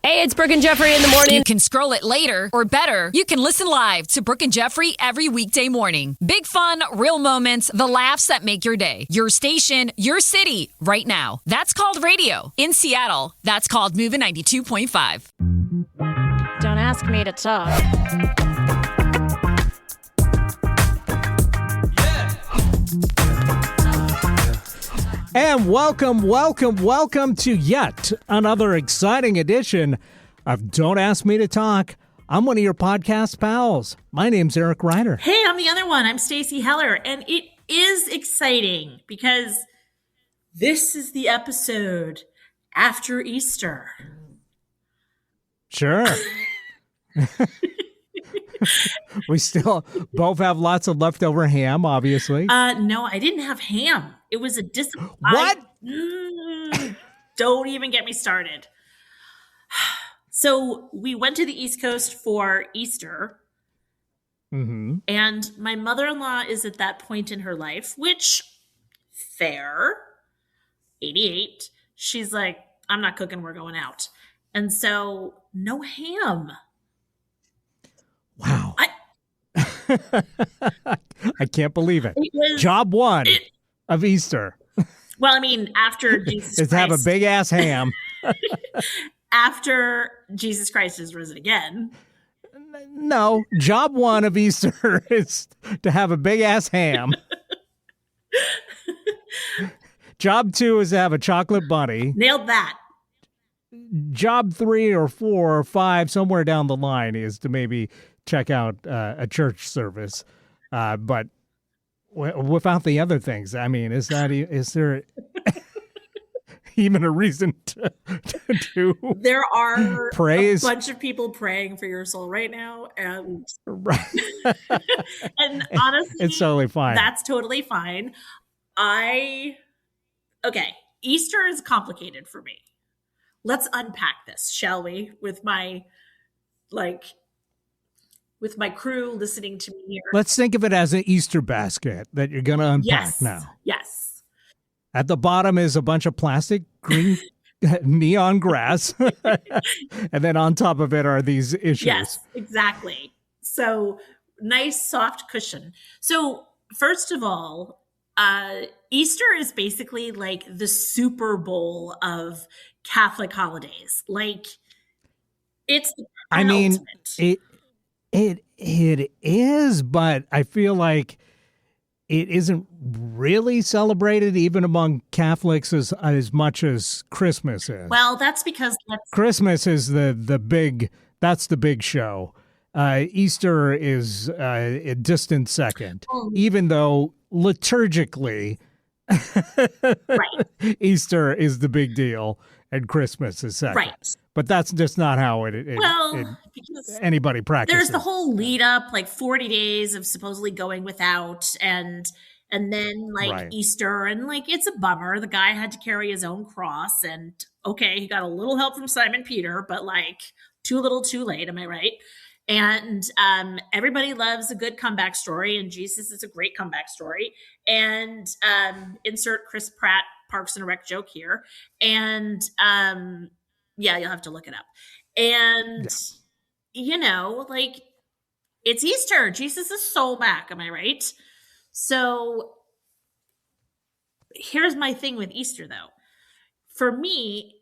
Hey, it's Brooke and Jeffrey in the morning. You can scroll it later, or better, you can listen live to Brooke and Jeffrey every weekday morning. Big fun, real moments, the laughs that make your day. Your station, your city, right now. That's called radio. In Seattle, that's called Moving 92.5. Don't ask me to talk. And welcome to yet another exciting edition of Don't Ask Me to Talk. I'm one of your podcast pals. My name's Eric Ryder. Hey, I'm the other one. I'm Stacey Heller. And it is exciting because this is the episode after Easter. Sure. We still both have lots of leftover ham, obviously. No, I didn't have ham. It was a disappointment. What? Don't even get me started. So we went to the East Coast for Easter. Mm-hmm. And my mother-in-law is at that point in her life, which, fair, 88. She's like, I'm not cooking, we're going out. And so, no ham. Wow. I can't believe it. Job one of Easter. Well, I mean, after Jesus is Christ. to have a big ass ham. After Jesus Christ is risen again. No, job one of Easter is to have a big ass ham. Job two is to have a chocolate bunny. Nailed that. Job 3 or 4 or 5, somewhere down the line, is to maybe check out a church service. But without the other things, I mean, is there even a reason to there are praise? A bunch of people praying for your soul right now, and right. And honestly, it's totally fine. That's totally fine. Okay, Easter is complicated for me. Let's unpack this, shall we? With my crew listening to me here. Let's think of it as an Easter basket that you're going to unpack now. Yes. At the bottom is a bunch of plastic green neon grass. And then on top of it are these issues. Yes, exactly. So nice soft cushion. So first of all, Easter is basically like the Super Bowl of Catholic holidays. Like, it's the ultimate. It is, but I feel like it isn't really celebrated even among Catholics as much as Christmas is. Well, that's because Christmas is the big show. Easter is a distant second, even though liturgically right. Easter is the big deal and Christmas is second. Right. But that's just not how because anybody practices. There's the whole lead up, like 40 days of supposedly going without, and then right. Easter, and like it's a bummer. The guy had to carry his own cross, and okay, he got a little help from Simon Peter, but like too little, too late. Am I right? And everybody loves a good comeback story, and Jesus is a great comeback story. And insert Chris Pratt Parks and Rec joke here, and yeah, you'll have to look it up. And like it's Easter. Jesus is so back. Am I right? So here's my thing with Easter, though. For me,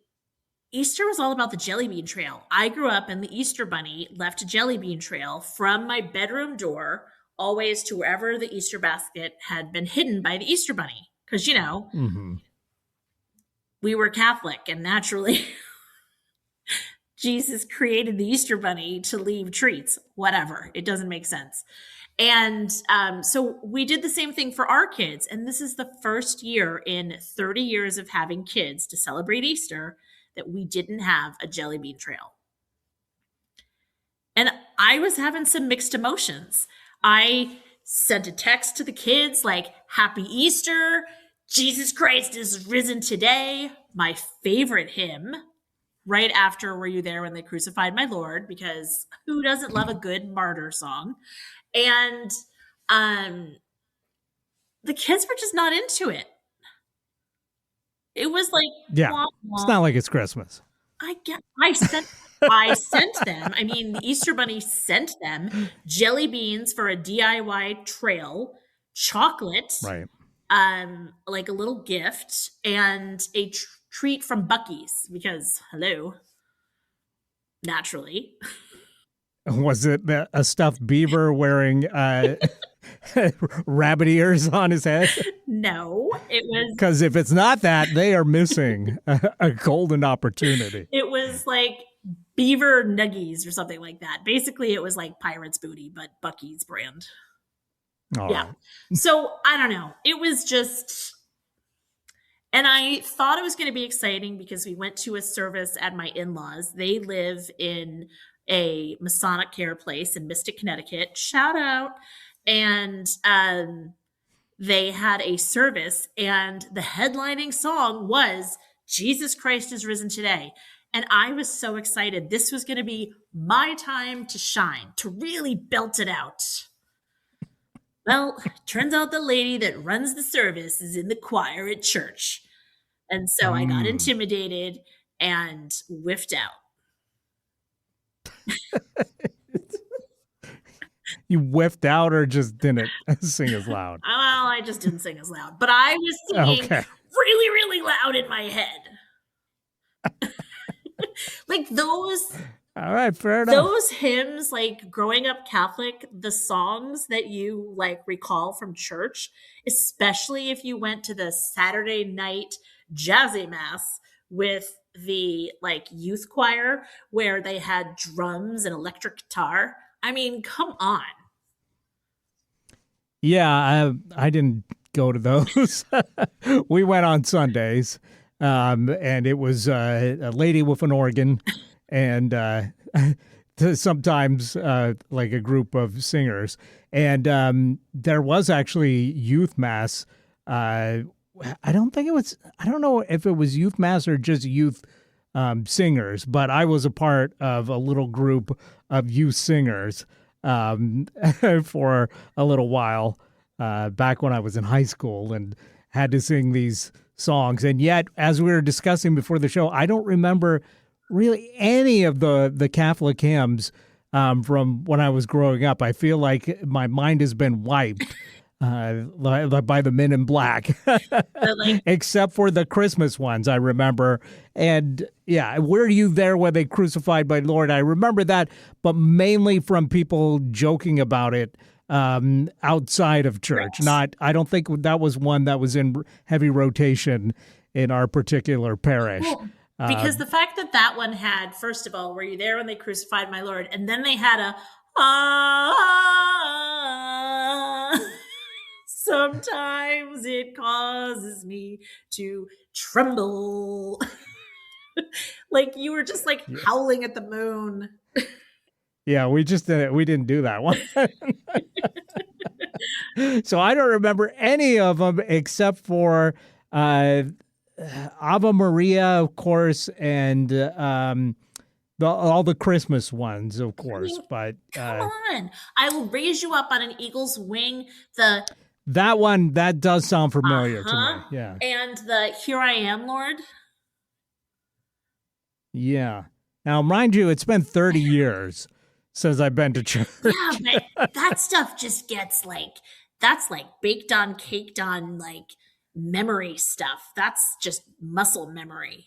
Easter was all about the jelly bean trail. I grew up and the Easter bunny left a jelly bean trail from my bedroom door always to wherever the Easter basket had been hidden by the Easter bunny. Because, we were Catholic, and naturally Jesus created the Easter bunny to leave treats. Whatever. It doesn't make sense. And so we did the same thing for our kids. And this is the first year in 30 years of having kids to celebrate Easter that we didn't have a jelly bean trail. And I was having some mixed emotions. I sent a text to the kids like, Happy Easter. Jesus Christ is risen today. My favorite hymn, right after Were You There When They Crucified My Lord? Because who doesn't love a good martyr song? And the kids were just not into it. It was like, yeah, wah, wah. It's not like it's Christmas. I sent I sent them, I mean, the Easter Bunny sent them jelly beans for a DIY trail, chocolate, Right. like a little gift, and a treat from Bucky's because, hello, naturally. Was it a stuffed beaver wearing rabbit ears on his head? No, it was Because if it's not that, they are missing a golden opportunity. it was like beaver nuggies or something like that. Basically, it was like Pirate's Booty, but Bucky's brand. All Yeah. right. So I don't know. It was just, and I thought it was going to be exciting because we went to a service at my in-laws. They live in a Masonic care place in Mystic, Connecticut. Shout out. And they had a service, and the headlining song was Jesus Christ is Risen Today. And I was so excited. This was going to be my time to shine, to really belt it out. Well, turns out the lady that runs the service is in the choir at church. And so I got intimidated and whiffed out. You whiffed out or just didn't sing as loud? Well, I just didn't sing as loud, but I was singing Okay. really, really loud in my head. Like those All right, fair enough. those hymns, like growing up Catholic, the songs that you like recall from church, especially if you went to the Saturday night jazzy mass with the like youth choir where they had drums and electric guitar. I mean, come on. Yeah, I didn't go to those. We went on Sundays, and it was a lady with an organ, and sometimes like a group of singers. And there was actually youth mass. I don't know if it was youth mass or just youth singers, but I was a part of a little group of youth singers for a little while back when I was in high school and had to sing these songs. And yet, as we were discussing before the show, I don't remember really any of the Catholic hymns from when I was growing up. I feel like my mind has been wiped by the Men in Black, Like, except for the Christmas ones I remember. And yeah, were you there when they crucified my Lord? I remember that, but mainly from people joking about it outside of church. Right. I don't think that was one that was in heavy rotation in our particular parish. well, because the fact that that one had, first of all, were you there when they crucified my Lord? And then they had a sometimes it causes me to tremble. Like you were just like howling at the moon. Yeah, we didn't do that one. So I don't remember any of them except for Ave Maria, of course, and all the Christmas ones, of course. But Come on. I will raise you up on an eagle's wing. that one, that does sound familiar to me. Yeah. And the Here I Am, Lord. Yeah. Now, mind you, it's been 30 years since I've been to church. Yeah, but that stuff just gets like, that's like baked on, caked on, like memory stuff. That's just muscle memory.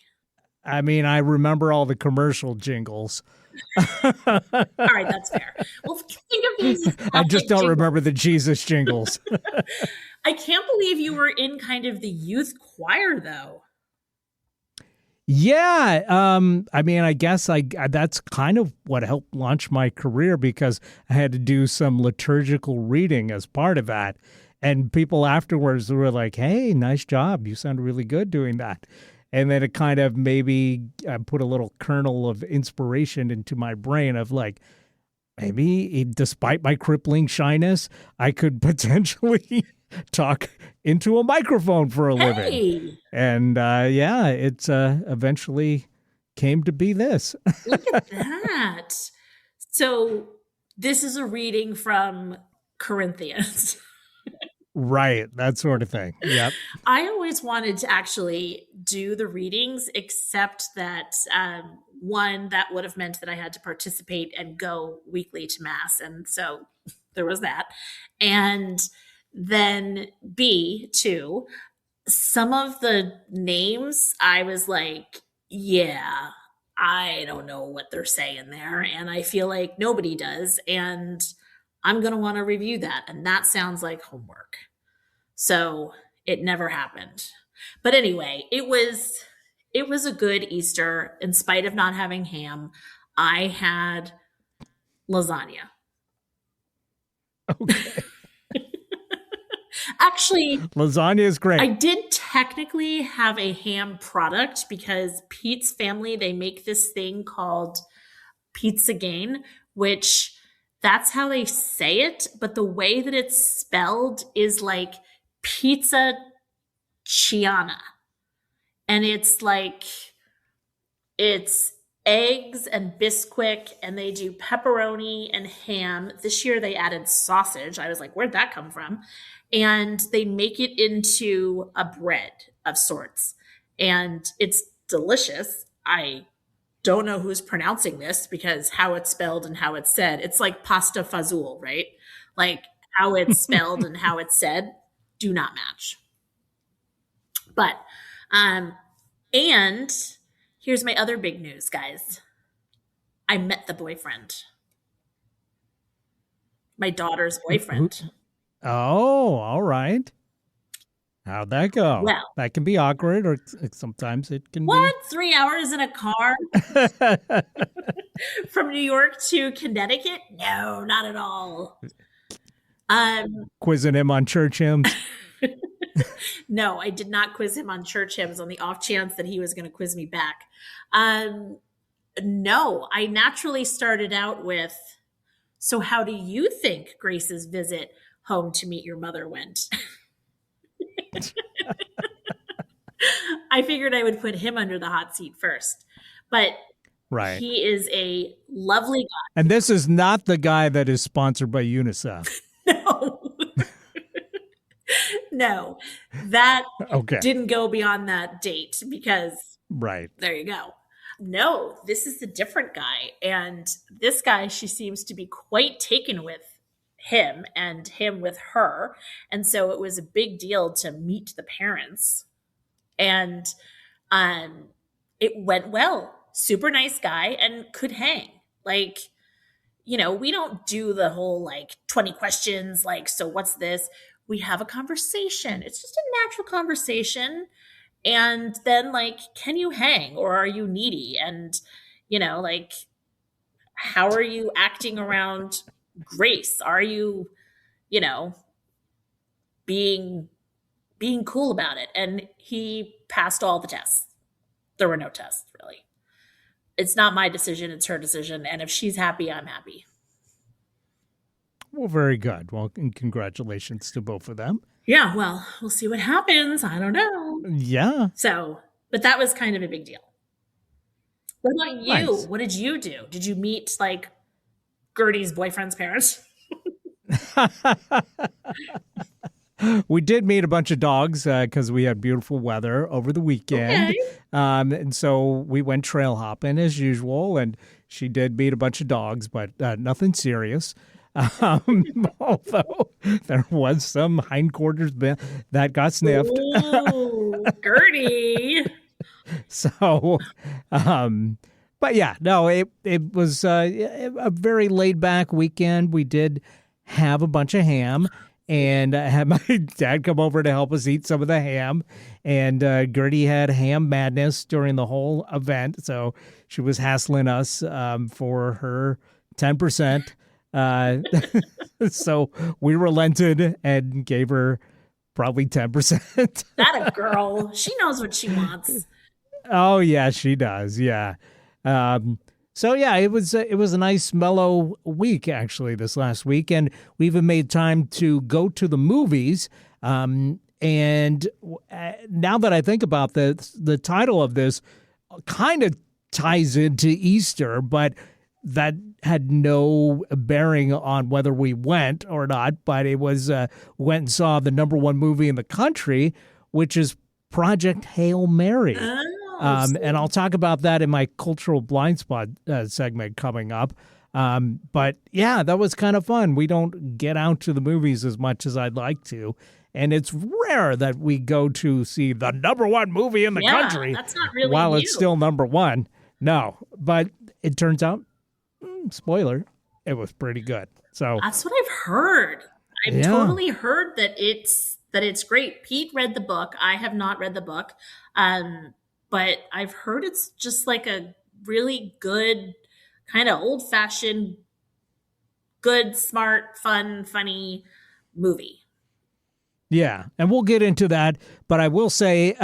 I mean, I remember all the commercial jingles. All right, that's fair. Well, think of these. as I just don't jingles. remember the Jesus jingles. I can't believe you were in kind of the youth choir, though. Yeah, I mean, I guess that's kind of what helped launch my career because I had to do some liturgical reading as part of that. And people afterwards were like, hey, nice job. You sound really good doing that. And then it kind of maybe put a little kernel of inspiration into my brain of like, maybe despite my crippling shyness, I could potentially talk into a microphone for a living. Hey, And yeah, it's eventually came to be this. look at that. So this is a reading from Corinthians. Right, that sort of thing. Yep. I always wanted to actually do the readings, except that one that would have meant that I had to participate and go weekly to mass. And so there was that. And then B, two, some of the names I was like, yeah, I don't know what they're saying there. And I feel like nobody does. And I'm going to want to review that. And that sounds like homework. So it never happened. But anyway, it was a good Easter. In spite of not having ham, I had lasagna. Okay. Actually, Lasagna is great. I did technically have a ham product because Pete's family, they make this thing called Pizza Gain, which that's how they say it. But the way that it's spelled is like pizza Ciana. And it's like, it's eggs and Bisquick, and they do pepperoni and ham. This year they added sausage. I was like, where'd that come from? And they make it into a bread of sorts. And it's delicious. I don't know who's pronouncing this because how it's spelled and how it's said. It's like pasta fazool, right? Like how it's spelled and how it's said do not match. But, and here's my other big news, guys. I met the boyfriend. My daughter's boyfriend. Oh, all right. How'd that go? Well, that can be awkward, or sometimes it can what? 3 hours in a car be. from New York to Connecticut? No, not at all. Quizzing him on church hymns. No, I did not quiz him on church hymns on the off chance that he was going to quiz me back. No, I naturally started out with, so how do you think Grace's visit home to meet your mother went? I figured I would put him under the hot seat first, but Right. he is a lovely guy. And this is not the guy that is sponsored by UNICEF. No, no, that Okay. didn't go beyond that date because Right. there you go. No, this is a different guy. And this guy, she seems to be quite taken with him and him with her. And so it was a big deal to meet the parents. And it went well. Super nice guy and could hang. Like, you know, we don't do the whole like 20 questions, like, so what's this? We have a conversation. It's just a natural conversation. And then, like, can you hang or are you needy? And, you know, like, how are you acting around Grace? Are you, you know, being cool about it? And he passed all the tests. There were no tests, really. It's not my decision. It's her decision. And if she's happy, I'm happy. Well, very good. Well, and congratulations to both of them. Yeah, well, we'll see what happens. I don't know. Yeah. So, but that was kind of a big deal. What about you? Nice. What did you do? Did you meet like Gertie's boyfriend's parents? We did meet a bunch of dogs because we had beautiful weather over the weekend. Okay. And so we went trail hopping as usual. And she did meet a bunch of dogs, but nothing serious. Although there was some hindquarters that got sniffed. Ooh, Gertie. So, but yeah, no, it was a very laid back weekend. We did have a bunch of ham, and I had my dad come over to help us eat some of the ham. And Gertie had ham madness during the whole event, so she was hassling us for her 10%. So we relented and gave her probably 10%. That a girl. She knows what she wants. Oh yeah, she does. Yeah. So yeah, it was a nice mellow week actually this last week, and we even made time to go to the movies. And now that I think about this, the title of this kind of ties into Easter, but that had no bearing on whether we went or not. But it was went and saw the #1 movie in the country, which is Project Hail Mary. And I'll talk about that in my cultural blind spot segment coming up. But yeah, that was kind of fun. We don't get out to the movies as much as I'd like to. And it's rare that we go to see the number one movie in the country that's not really while new. it's still number one. No, but it turns out, spoiler, it was pretty good. So that's what I've heard. I've totally heard that it's great. Pete read the book. I have not read the book. But I've heard it's just like a really good, kind of old-fashioned, good, smart, fun, funny movie. Yeah, and we'll get into that. But I will say,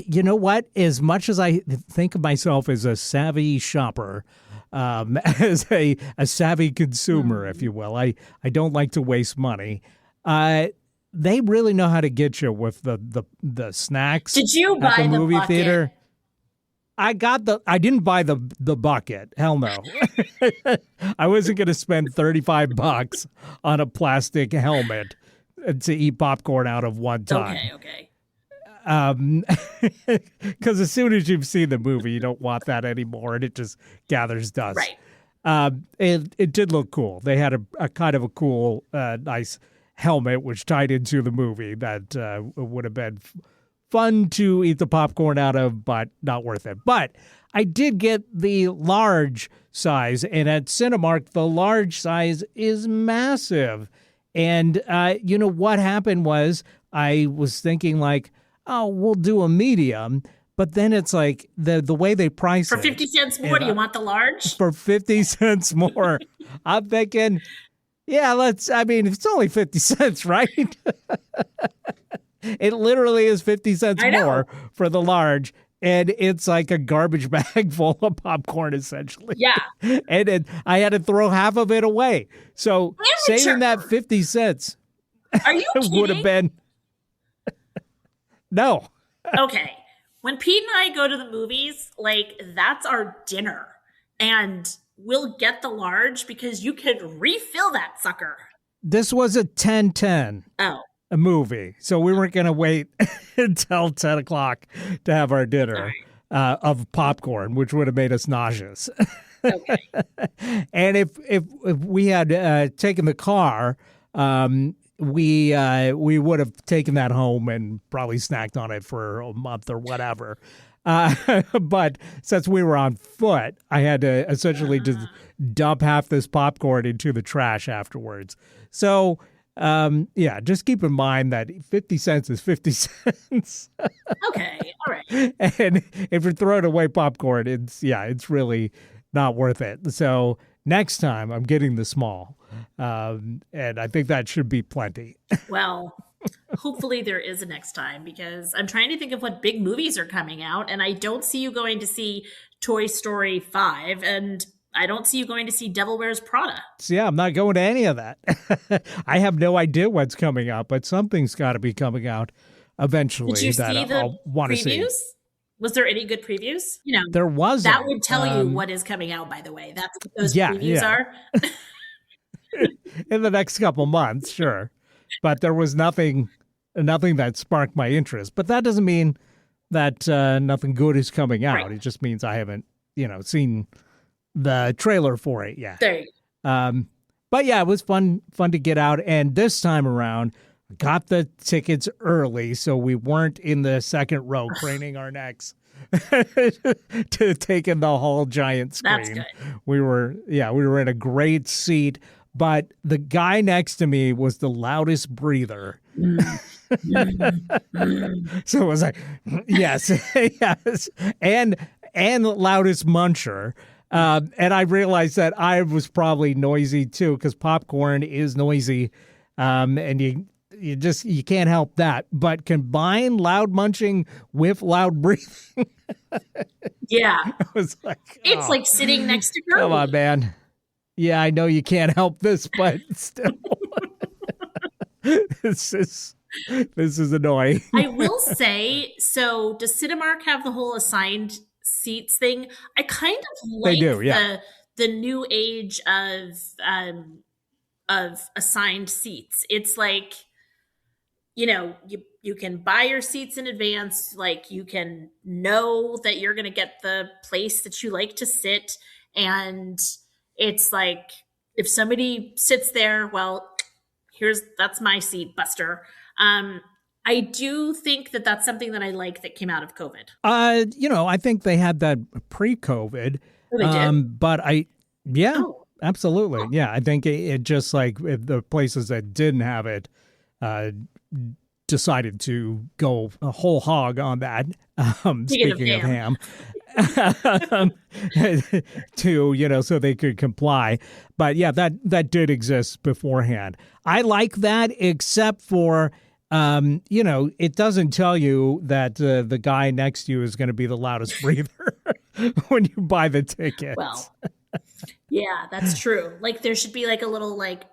you know what? As much as I think of myself as a savvy shopper, as a savvy consumer, if you will, I don't like to waste money. They really know how to get you with the snacks. Did you buy at the movie bucket? theater? I didn't buy the bucket. Hell no. I wasn't going to spend $35 on a plastic helmet to eat popcorn out of one time. Okay. Because as soon as you've seen the movie, you don't want that anymore, and it just gathers dust. Right. It did look cool. They had a kind of a cool, nice helmet which tied into the movie that would have been fun to eat the popcorn out of, but not worth it. But I did get the large size, and at Cinemark, the large size is massive. And you know what happened was I was thinking like, oh, we'll do a medium, but then it's like the way they price For it. 50 cents more, do you want the large? For 50 cents more, I'm thinking, yeah, it's only 50 cents, right? It literally is 50 cents more for the large. And it's like a garbage bag full of popcorn, essentially. Yeah. And I had to throw half of it away. So saving that 50 cents Are you kidding? would have been... No. Okay. When Pete and I go to the movies, like, that's our dinner. And we'll get the large because you can refill that sucker. This was a 10:10. Oh. A movie. So we weren't going to wait until 10 o'clock to have our dinner of popcorn, which would have made us nauseous. Okay. And if we had taken the car, we would have taken that home and probably snacked on it for a month or whatever. But since we were on foot, I had to essentially just dump half this popcorn into the trash afterwards. So... yeah, just keep in mind that 50 cents is 50 cents. Okay, all right. And if you're throwing away popcorn, it's really not worth it. So next time I'm getting the small. And I think that should be plenty. Well, hopefully there is a next time, because I'm trying to think of what big movies are coming out, and I don't see you going to see Toy Story 5, and I don't see you going to see Devil Wears Prada. So yeah, I'm not going to any of that. I have no idea what's coming out, but something's got to be coming out eventually. Did you that see the I'll want to see. previews? Was there any good previews? You know, There was that would tell you what is coming out, by the way. That's what those Yeah, previews yeah. are. in the next couple months, sure. But there was nothing that sparked my interest. But that doesn't mean that nothing good is coming out. Right. It just means I haven't, seen the trailer for it yet. There you go. But yeah, it was fun to get out. And this time around, got the tickets early, so we weren't in the second row craning our necks to take in the whole giant screen. That's good. We were in a great seat, but the guy next to me was the loudest breather. So it was like, yes, yes, and loudest muncher. And I realized that I was probably noisy too, because popcorn is noisy, and you can't help that. But combine loud munching with loud breathing. Yeah. It was like, It's like sitting next to Gertie. come on, man. Yeah, I know you can't help this, but still, this is annoying. I will say, so does Cinemark have the whole assigned seats thing? I kind of like They do, yeah. the new age of assigned seats. It's like, you You can buy your seats in advance. Like, you can know that you're going to get the place that you like to sit. And it's like, if somebody sits there, well, that's my seat, Buster. I do think that that's something that I like that came out of COVID. I think they had that pre-COVID. Oh, they did? But absolutely. Oh. Yeah, I think it just like if the places that didn't have it decided to go a whole hog on that. Speaking of ham. So they could comply. But yeah, that did exist beforehand. I like that, except for it doesn't tell you that the guy next to you is going to be the loudest breather when you buy the ticket. Well, yeah, that's true. Like, there should be like a little like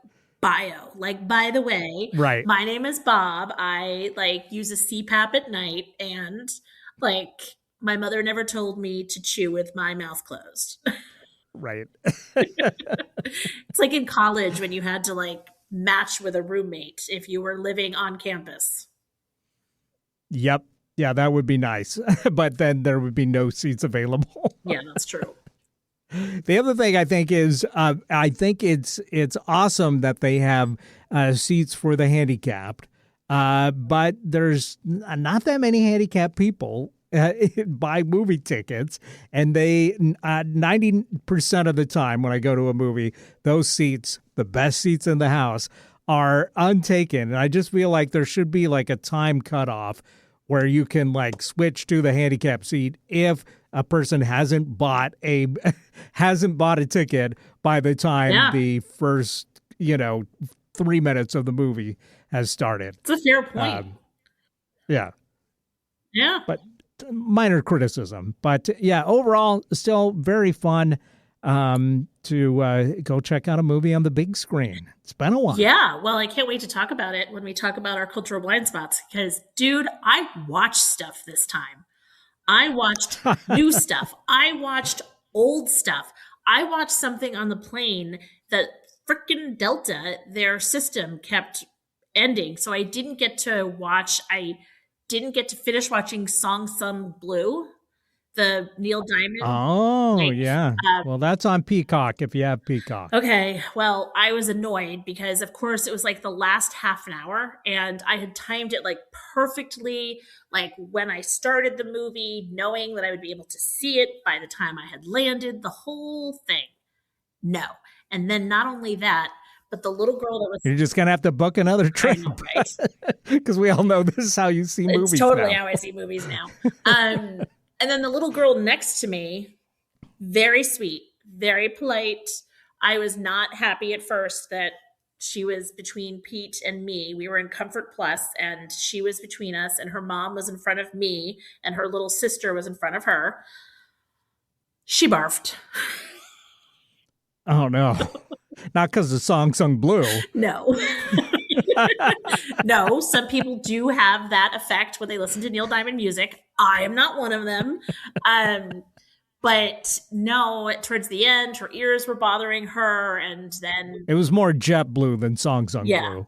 bio, like, by the way, right, my name is Bob. I like use a CPAP at night, and like my mother never told me to chew with my mouth closed. Right. It's like in college when you had to like match with a roommate if you were living on campus. Yep. Yeah, that would be nice. But then there would be no seats available. Yeah, that's true. The other thing I think is I think it's awesome that they have seats for the handicapped, but there's not that many handicapped people buy movie tickets, and they 90% of the time when I go to a movie, those seats, the best seats in the house, are untaken. And I just feel like there should be like a time cutoff where you can like switch to the handicap seat if a person hasn't bought a ticket by the time the first 3 minutes of the movie has started. It's a fair point. Yeah. But minor criticism, but overall still very fun to go check out a movie on the big screen. It's been a while. Yeah, well, I can't wait to talk about it when we talk about our cultural blind spots, because, dude, I watched stuff this time. I watched new stuff. I watched old stuff. I watched something on the plane that frickin' Delta, their system kept ending. So I didn't get to finish watching Song Sung Blue, the Neil Diamond. Oh, yeah. Well, that's on Peacock if you have Peacock. Okay. Well, I was annoyed because, of course, it was like the last half an hour, and I had timed it like perfectly, like when I started the movie, knowing that I would be able to see it by the time I had landed, the whole thing. No. And then not only that, but the little girl that was... You're just going to have to book another trip. I know, right? Because we all know this is how you see movies now. It's totally how I see movies now. And then the little girl next to me, very sweet, very polite. I was not happy at first that she was between Pete and me. We were in Comfort Plus, and she was between us, and her mom was in front of me, and her little sister was in front of her. She barfed. Oh, no. Not because the Song Sung Blue. No. No, some people do have that effect when they listen to Neil Diamond music. I am not one of them. But no, towards the end, her ears were bothering her, and then... It was more Jet Blue than Song Sung Blue.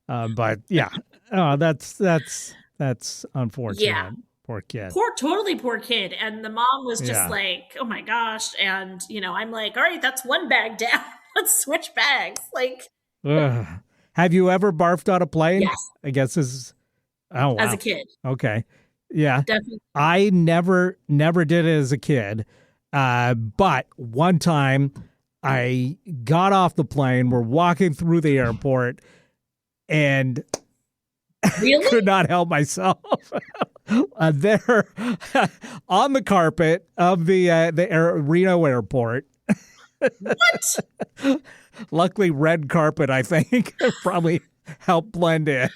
But yeah, that's unfortunate. Yeah. Poor kid. Totally poor kid. And the mom was just like, oh my gosh. And, I'm like, all right, that's one bag down. Let's switch bags. Like... Ugh. Have you ever barfed on a plane? Yes. I guess this is... Oh, wow. As a kid. Okay. Yeah. Definitely. I never did it as a kid. But one time I got off the plane, we're walking through the airport, and really? could not help myself. There on the carpet of the Reno airport. What? Luckily, red carpet, I think, probably helped blend in.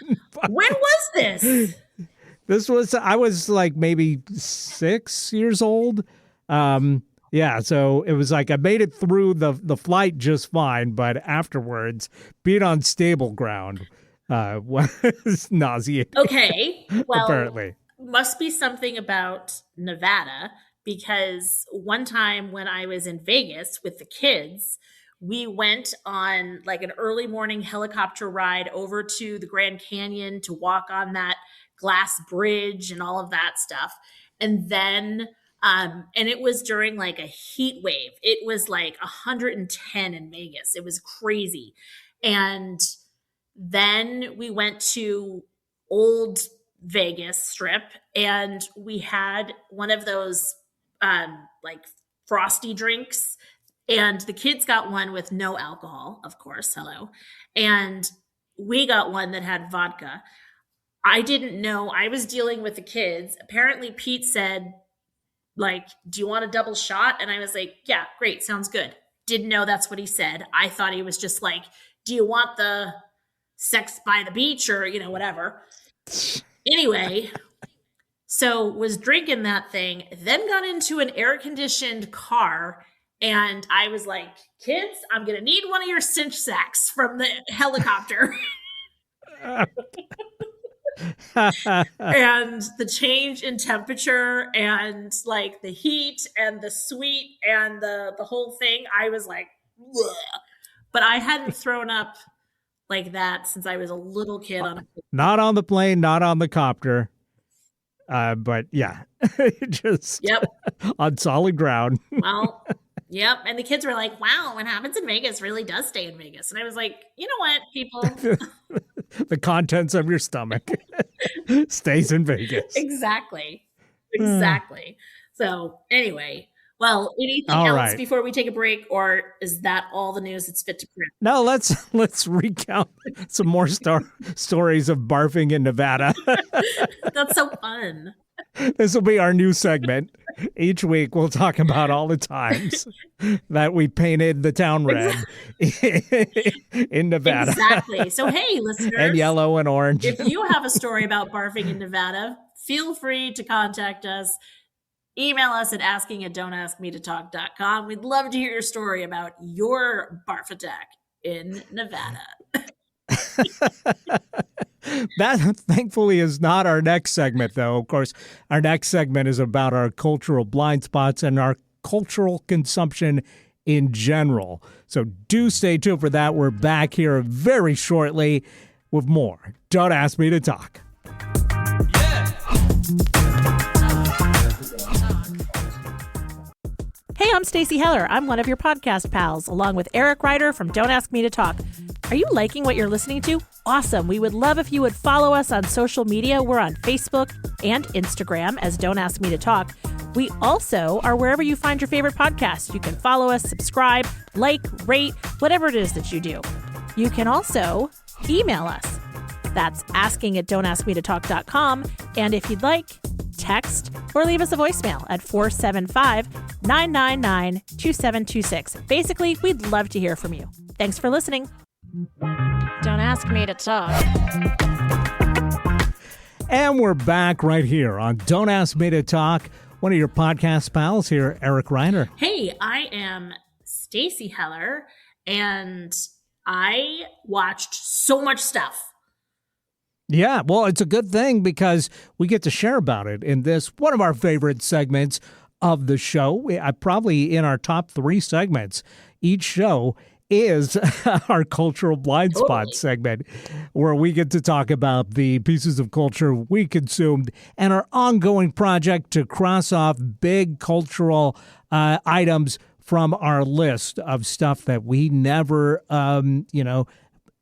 When was this? I was like maybe 6 years old. So it was like I made it through the flight just fine, but afterwards, being on stable ground was nauseating. Okay, well, apparently. Must be something about Nevada, because one time when I was in Vegas with the kids, we went on like an early morning helicopter ride over to the Grand Canyon to walk on that glass bridge and all of that stuff. And then, and it was during like a heat wave. It was like 110 in Vegas. It was crazy. And then we went to Old Vegas Strip, and we had one of those like frosty drinks, and the kids got one with no alcohol, of course, hello, and we got one that had vodka. I didn't know. I was dealing with the kids. Apparently Pete said, like, do you want a double shot? And I was like, yeah, great, sounds good. Didn't know that's what he said. I thought he was just like, do you want the sex by the beach or, whatever. Anyway, so was drinking that thing, then got into an air-conditioned car, and I was like, kids, I'm going to need one of your cinch sacks from the helicopter. And the change in temperature and like the heat and the sweet and the whole thing, I was like, bleh. But I hadn't thrown up like that since I was a little kid on a Not on the plane, not on the copter. But yeah, just on solid ground. Well, yep. And the kids were like, wow, what happens in Vegas really does stay in Vegas. And I was like, you know what, people? The contents of your stomach stays in Vegas. Exactly. So anyway, well, anything all else right. before we take a break, or is that all the news that's fit to print? No, let's recount some more stories of barfing in Nevada. That's so fun. This will be our new segment. Each week we'll talk about all the times that we painted the town red in Nevada. Exactly. So hey, listeners. And yellow and orange. If you have a story about barfing in Nevada, feel free to contact us. Email us at asking@don'taskmetotalk.com. We'd love to hear your story about your barf attack in Nevada. That thankfully is not our next segment, though. Of course, our next segment is about our cultural blind spots and our cultural consumption in general. So do stay tuned for that. We're back here very shortly with more Don't Ask Me to Talk. Hey, I'm Stacey Heller. I'm one of your podcast pals, along with Eric Ryder from Don't Ask Me to Talk. Are you liking what you're listening to? Awesome. We would love if you would follow us on social media. We're on Facebook and Instagram as Don't Ask Me to Talk. We also are wherever you find your favorite podcast. You can follow us, subscribe, like, rate, whatever it is that you do. You can also email us. That's asking@don'taskmetotalk.com. And if you'd like, text or leave us a voicemail at 475-999-2726. Basically, we'd love to hear from you. Thanks for listening. Don't ask me to talk. And we're back right here on Don't Ask Me to Talk. One of your podcast pals here, Eric Ryder. Hey, I am Stacey Heller, and I watched so much stuff. Yeah, well, it's a good thing because we get to share about it in this, one of our favorite segments of the show. Probably in our top 3 segments. Each show is our cultural blind spot segment, where we get to talk about the pieces of culture we consumed and our ongoing project to cross off big cultural items from our list of stuff that we never,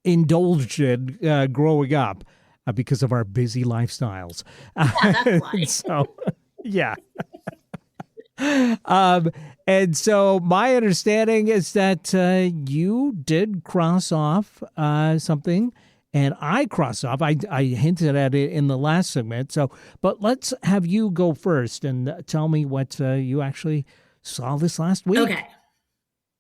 indulged in growing up because of our busy lifestyles. Yeah, that's why. So, yeah. And so my understanding is that you did cross off something, and I crossed off. I hinted at it in the last segment. So, but let's have you go first and tell me what you actually saw this last week. Okay.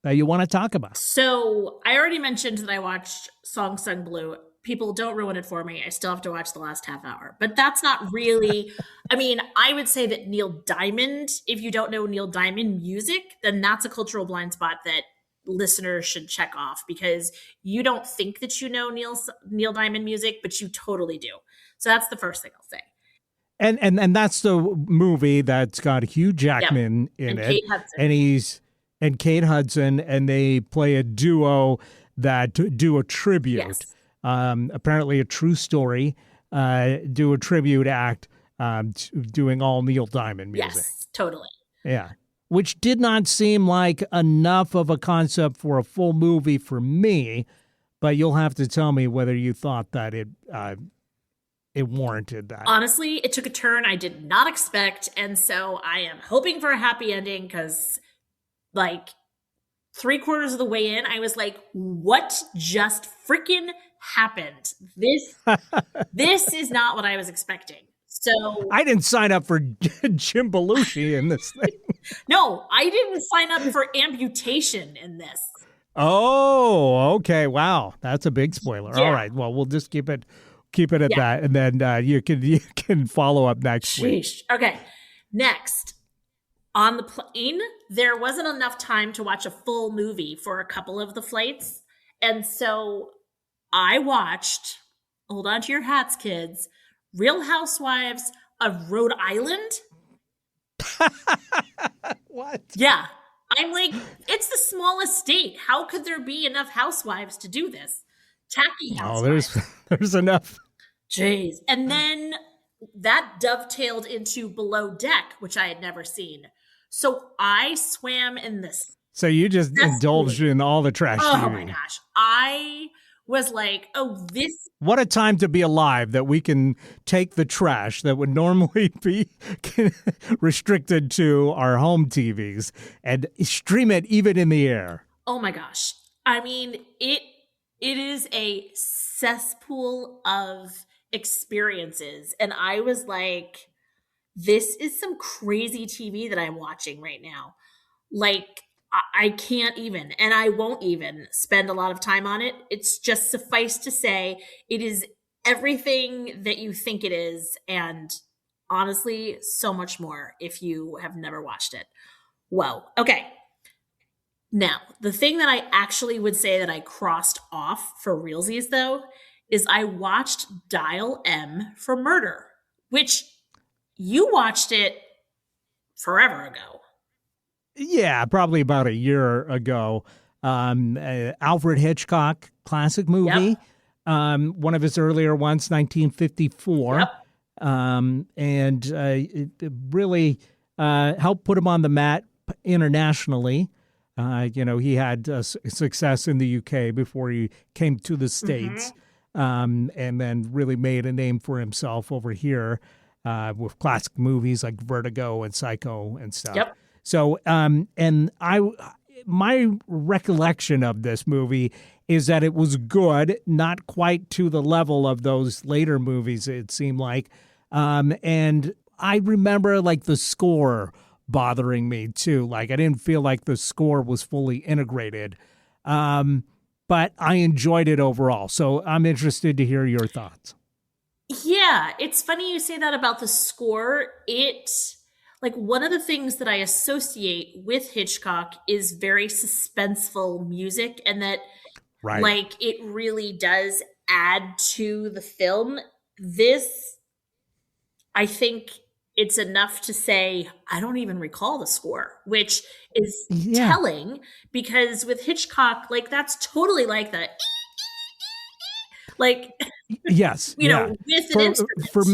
That you want to talk about. So I already mentioned that I watched Song Sung Blue. People, don't ruin it for me. I still have to watch the last half hour. But that's not really, I would say that Neil Diamond, if you don't know Neil Diamond music, then that's a cultural blind spot that listeners should check off, because you don't think that you know Neil Diamond music, but you totally do. So that's the first thing I'll say. And that's the movie that's got Hugh Jackman in and it. Kate Hudson. And Kate Hudson, and they play a duo that do a tribute. Yes. Apparently a true story do a tribute act, doing all Neil Diamond music. Yes, totally. Yeah. Which did not seem like enough of a concept for a full movie for me, but you'll have to tell me whether you thought that it warranted that. Honestly, it took a turn I did not expect, and so I am hoping for a happy ending because, like, 3/4 of the way in, I was like, "What just freaking happened? This is not what I was expecting." So I didn't sign up for Jim Belushi in this thing. no, I didn't sign up for amputation in this. Oh, okay. Wow, that's a big spoiler. Yeah. All right. Well, we'll just keep it at that, and then you can follow up next week. Sheesh. Okay, next. On the plane, there wasn't enough time to watch a full movie for a couple of the flights. And so I watched, hold on to your hats, kids, Real Housewives of Rhode Island. What? Yeah. I'm like, it's the smallest state. How could there be enough housewives to do this? Tacky housewives. Oh, there's enough. Jeez. And then that dovetailed into Below Deck, which I had never seen. So I swam in this. So you just indulged in all the trash Oh TV. my gosh. I was like, oh, this. What a time to be alive that we can take the trash that would normally be restricted to our home TVs and stream it even in the air. Oh my gosh. I mean, it is a cesspool of experiences. And I was like, this is some crazy TV that I'm watching right now. Like, I can't even, and I won't even spend a lot of time on it. It's just suffice to say, it is everything that you think it is. And honestly, so much more if you have never watched it. Whoa. Okay. Now, the thing that I actually would say that I crossed off for realsies, though, is I watched Dial M for Murder, which you watched it forever ago. Yeah, probably about a year ago. Alfred Hitchcock, classic movie. Yep. One of his earlier ones, 1954. Yep. And it really helped put him on the map internationally. He had success in the UK before he came to the States, and then really made a name for himself over here with classic movies like Vertigo and Psycho and stuff. Yep. So, my recollection of this movie is that it was good, not quite to the level of those later movies, it seemed like. And I remember like the score bothering me too. Like I didn't feel like the score was fully integrated. But I enjoyed it overall. So I'm interested to hear your thoughts. Yeah, it's funny you say that about the score. Like one of the things that I associate with Hitchcock is very suspenseful music, and that Right. like it really does add to the film. This, I think it's enough to say I don't even recall the score, which is telling because with Hitchcock, like that's totally like the like yes, you know, with an instrument. For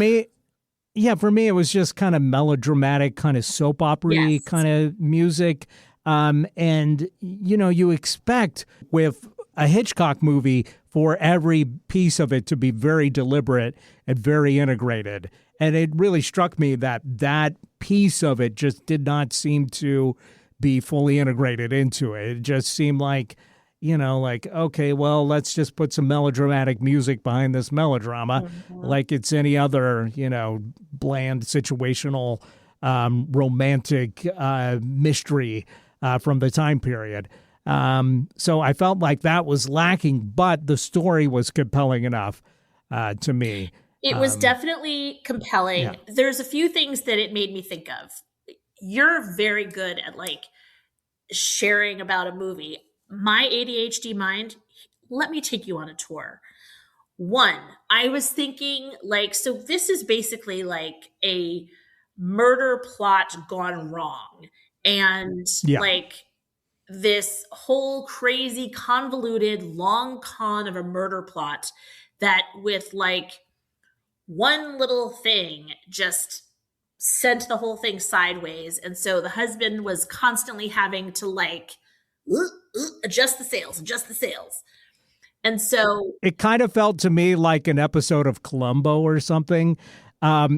me, it was just kind of melodramatic, kind of soap opera-y kind of music. And, you expect with a Hitchcock movie for every piece of it to be very deliberate and very integrated. And it really struck me that piece of it just did not seem to be fully integrated into it. It just seemed like, okay, well, let's just put some melodramatic music behind this melodrama like it's any other, bland situational romantic mystery from the time period. So I felt like that was lacking, but the story was compelling enough to me. It was definitely compelling. Yeah. There's a few things that it made me think of. You're very good at like sharing about a movie. My ADHD mind, let me take you on a tour. One, I was thinking like, so this is basically like a murder plot gone wrong. And like this whole crazy convoluted long con of a murder plot that with like one little thing just sent the whole thing sideways. And so the husband was constantly having to like adjust the sails, adjust the sails. And so It kind of felt to me like an episode of Columbo or something,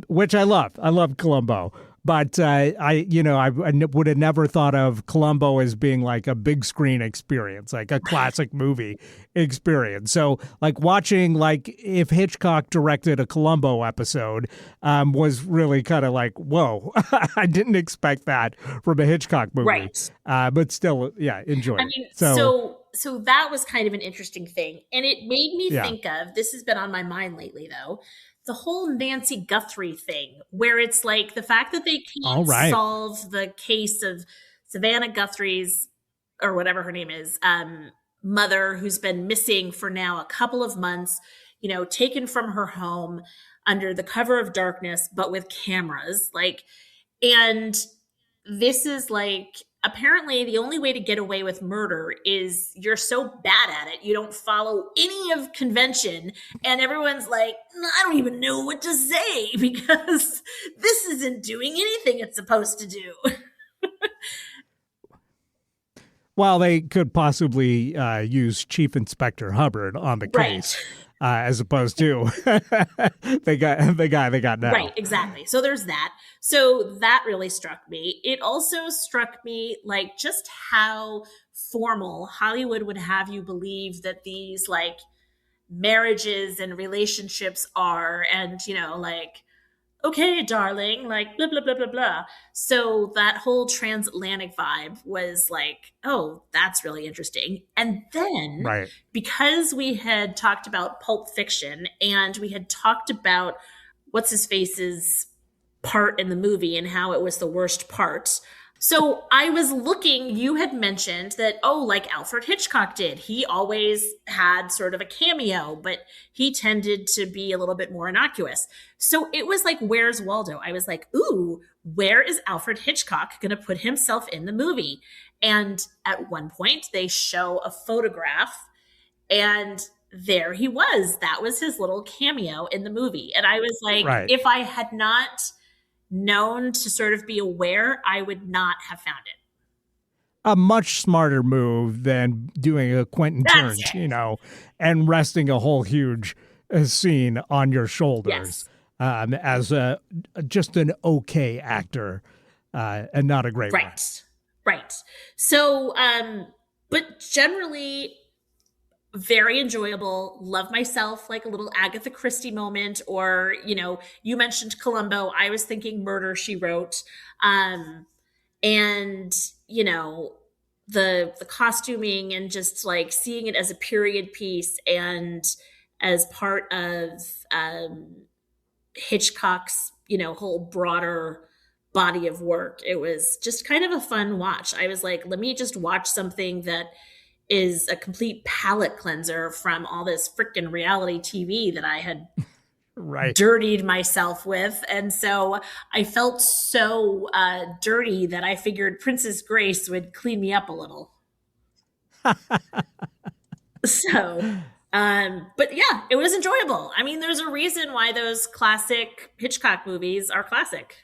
which I love. I love Columbo. But I would have never thought of Columbo as being like a big screen experience, like a classic movie experience. So like watching, like if Hitchcock directed a Columbo episode was really kind of like, whoa, I didn't expect that from a Hitchcock movie. Right. But still, yeah, enjoy I mean, so that was kind of an interesting thing. And it made me think of, this has been on my mind lately though, the whole Nancy Guthrie thing, where it's like the fact that they can't solve the case of Savannah Guthrie's, or whatever her name is, mother, who's been missing for now a couple of months, you know, taken from her home under the cover of darkness, but with cameras. Like, and this is like, apparently the only way to get away with murder is you're so bad at it, you don't follow any of convention, and everyone's like, I don't even know what to say because this isn't doing anything it's supposed to do. Well, they could possibly use Chief Inspector Hubbard on the case. As opposed to the guy they got now. Right, exactly. So there's that. So that really struck me. It also struck me like just how formal Hollywood would have you believe that these like marriages and relationships are, and you know, like, okay, darling, like blah, blah, blah, blah, blah. So that whole transatlantic vibe was like, oh, that's really interesting. And then because we had talked about Pulp Fiction and we had talked about what's his face's part in the movie and how it was the worst part. So I was looking, you had mentioned that, oh, like Alfred Hitchcock did. He always had sort of a cameo, but he tended to be a little bit more innocuous. So it was like, where's Waldo? I was like, ooh, where is Alfred Hitchcock going to put himself in the movie? And at one point they show a photograph and there he was. That was his little cameo in the movie. And I was like, if I had not known to sort of be aware, I would not have found it. A much smarter move than doing a Quentin Turner, you know, and resting a whole huge scene on your shoulders as just an okay actor and not a great one. Right. So, but generally very enjoyable. Love myself like a little Agatha Christie moment, or, you know, you mentioned Columbo. I was thinking Murder, She Wrote. And, you know, the costuming and just like seeing it as a period piece and as part of Hitchcock's, you know, whole broader body of work. It was just kind of a fun watch. I was like, let me just watch something that is a complete palate cleanser from all this freaking reality TV that I had dirtied myself with. And so I felt so dirty that I figured Princess Grace would clean me up a little. So, but yeah, it was enjoyable. I mean, there's a reason why those classic Hitchcock movies are classic.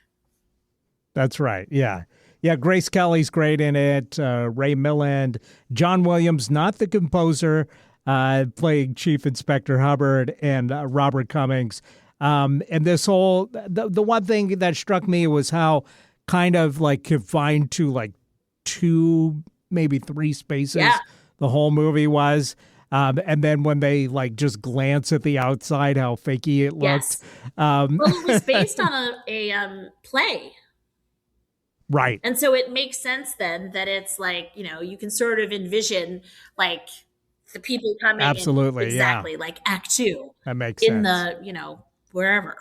That's right. Yeah. Yeah, Grace Kelly's great in it. Ray Milland, John Williams, not the composer, playing Chief Inspector Hubbard, and Robert Cummings. And this whole, the one thing that struck me was how kind of like confined to like 2, maybe 3 spaces the whole movie was. And then when they like just glance at the outside, how fakey it looked. Well, it was based on a play. Right. And so it makes sense then that it's like, you know, you can sort of envision like the people coming absolutely in, exactly like Act 2. That makes in sense. the, you know, wherever.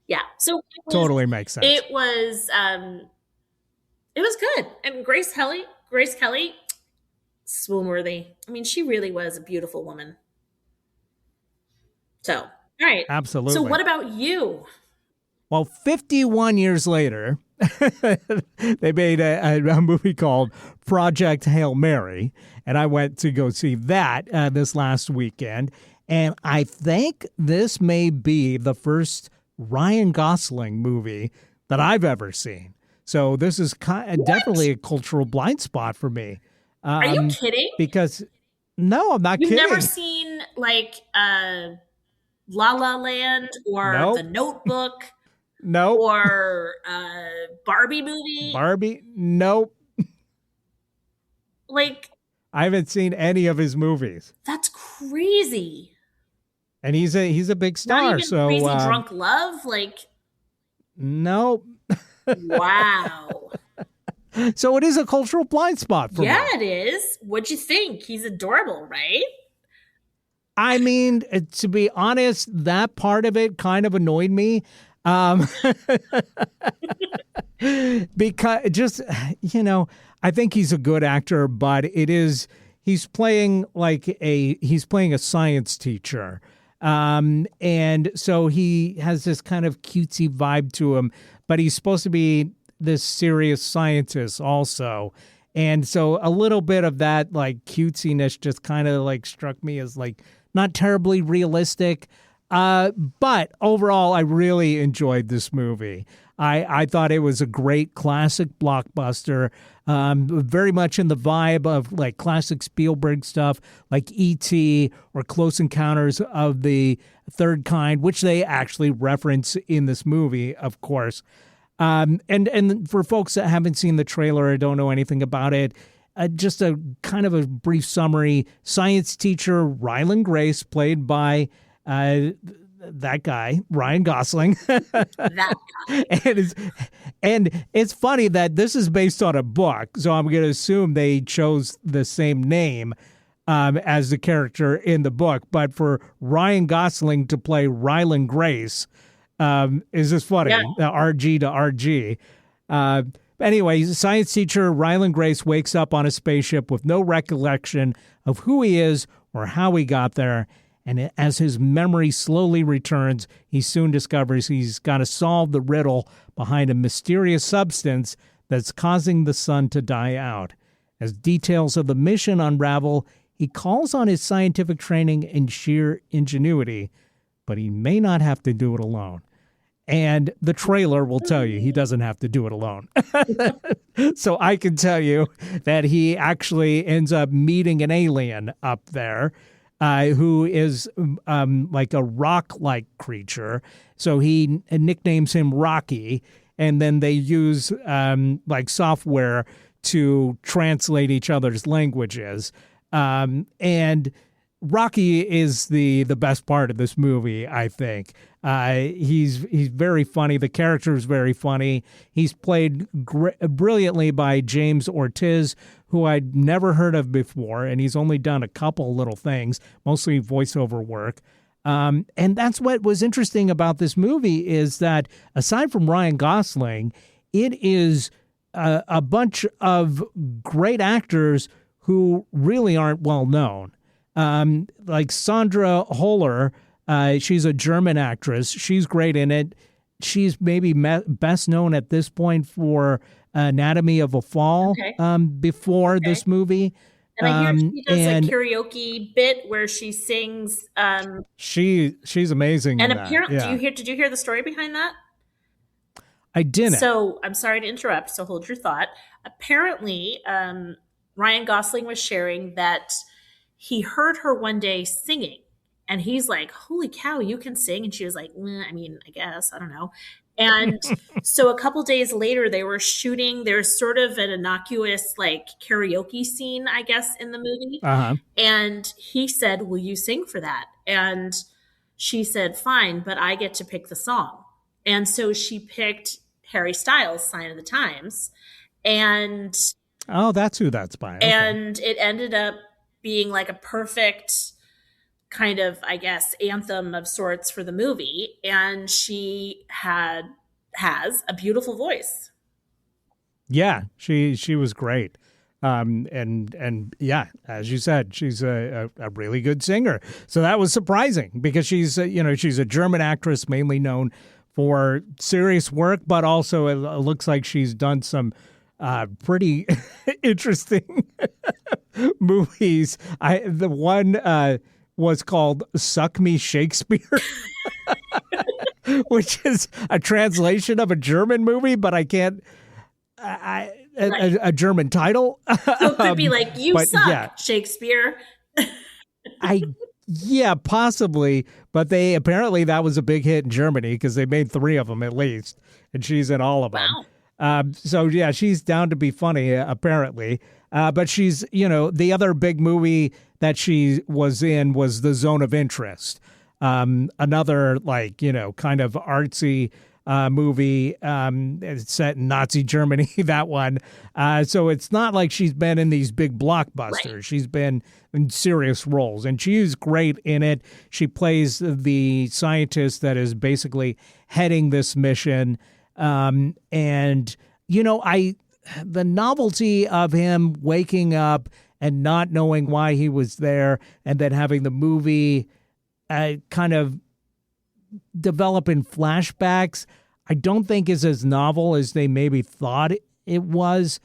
Yeah. So totally makes sense. It was good. And Grace Kelly, swoon worthy. I mean, she really was a beautiful woman. So, all right. Absolutely. So what about you? Well, 51 years later, they made a movie called Project Hail Mary, and I went to go see that this last weekend. And I think this may be the first Ryan Gosling movie that I've ever seen. So this is definitely a cultural blind spot for me. Are you kidding? Because, no, I'm not You've kidding. never seen like La La Land or Nope. The Notebook Nope. or Barbie movie? Barbie? Nope. Like, I haven't seen any of his movies. that's crazy. And he's a big star. Not even So Crazy Drunk Love? Like, nope. wow. So it is a cultural blind spot for me. Yeah, it is. What'd you think? He's adorable, right? I mean, to be honest, that part of it kind of annoyed me. Because just, I think he's a good actor, but he's playing a science teacher. And so he has this kind of cutesy vibe to him, but he's supposed to be this serious scientist also. And so a little bit of that like cutesiness just kind of like struck me as like not terribly realistic. But overall, I really enjoyed this movie. I thought it was a great classic blockbuster, very much in the vibe of like classic Spielberg stuff like E.T. or Close Encounters of the Third Kind, which they actually reference in this movie, of course. And for folks that haven't seen the trailer or don't know anything about it, just a kind of a brief summary. Science teacher Ryland Grace, played by that guy, Ryan Gosling. That guy. And it's funny that this is based on a book, so I'm going to assume they chose the same name as the character in the book. But for Ryan Gosling to play Ryland Grace is just funny, Yeah. RG to RG. Anyway, science teacher Ryland Grace wakes up on a spaceship with no recollection of who he is or how he got there. And as his memory slowly returns, he soon discovers he's got to solve the riddle behind a mysterious substance that's causing the sun to die out. As details of the mission unravel, he calls on his scientific training and sheer ingenuity, but he may not have to do it alone. And the trailer will tell you he doesn't have to do it alone. So I can tell you that he actually ends up meeting an alien up there who is like a rock-like creature. So he nicknames him Rocky, and then they use like software to translate each other's languages. And Rocky is the best part of this movie, I think. He's very funny. The character is very funny. He's played brilliantly by James Ortiz, who I'd never heard of before, and he's only done a couple little things, mostly voiceover work. And that's what was interesting about this movie is that aside from Ryan Gosling, it is a bunch of great actors who really aren't well known. Like Sandra Holler, she's a German actress. She's great in it. She's maybe best known at this point for Anatomy of a Fall before this movie. And I hear she does a karaoke bit where she sings. She's amazing. And in that. apparently, Yeah. did you hear the story behind that? I didn't. So I'm sorry to interrupt. So hold your thought. Apparently, Ryan Gosling was sharing that he heard her one day singing, and he's like, "Holy cow, you can sing!" And she was like, "I mean, I guess I don't know." And so a couple days later, they were shooting. There's sort of an innocuous like karaoke scene, I guess, in the movie. And he said, "Will you sing for that?" And she said, "Fine, but I get to pick the song." And so she picked Harry Styles' "Sign of the Times," and that's who that's by. Okay. And it ended up being like a perfect kind of, I guess, anthem of sorts for the movie. And she has a beautiful voice. Yeah, she was great. And yeah, as you said, she's a really good singer. So that was surprising because she's a German actress mainly known for serious work, but also it looks like she's done some pretty interesting movies. The one was called Suck Me Shakespeare, which is a translation of a German movie, but I can't. A German title. So it could be like, you suck, yeah. Shakespeare. Yeah, possibly. But apparently that was a big hit in Germany because they made 3 of them at least, and she's in all of them. Wow. So yeah, she's down to be funny apparently. But she's, the other big movie that she was in was The Zone of Interest. Another kind of artsy movie. It's set in Nazi Germany, that one. So it's not like she's been in these big blockbusters. Right. She's been in serious roles, and she's great in it. She plays the scientist that is basically heading this mission. And, the novelty of him waking up and not knowing why he was there, and then having the movie kind of develop in flashbacks, I don't think is as novel as they maybe thought it was.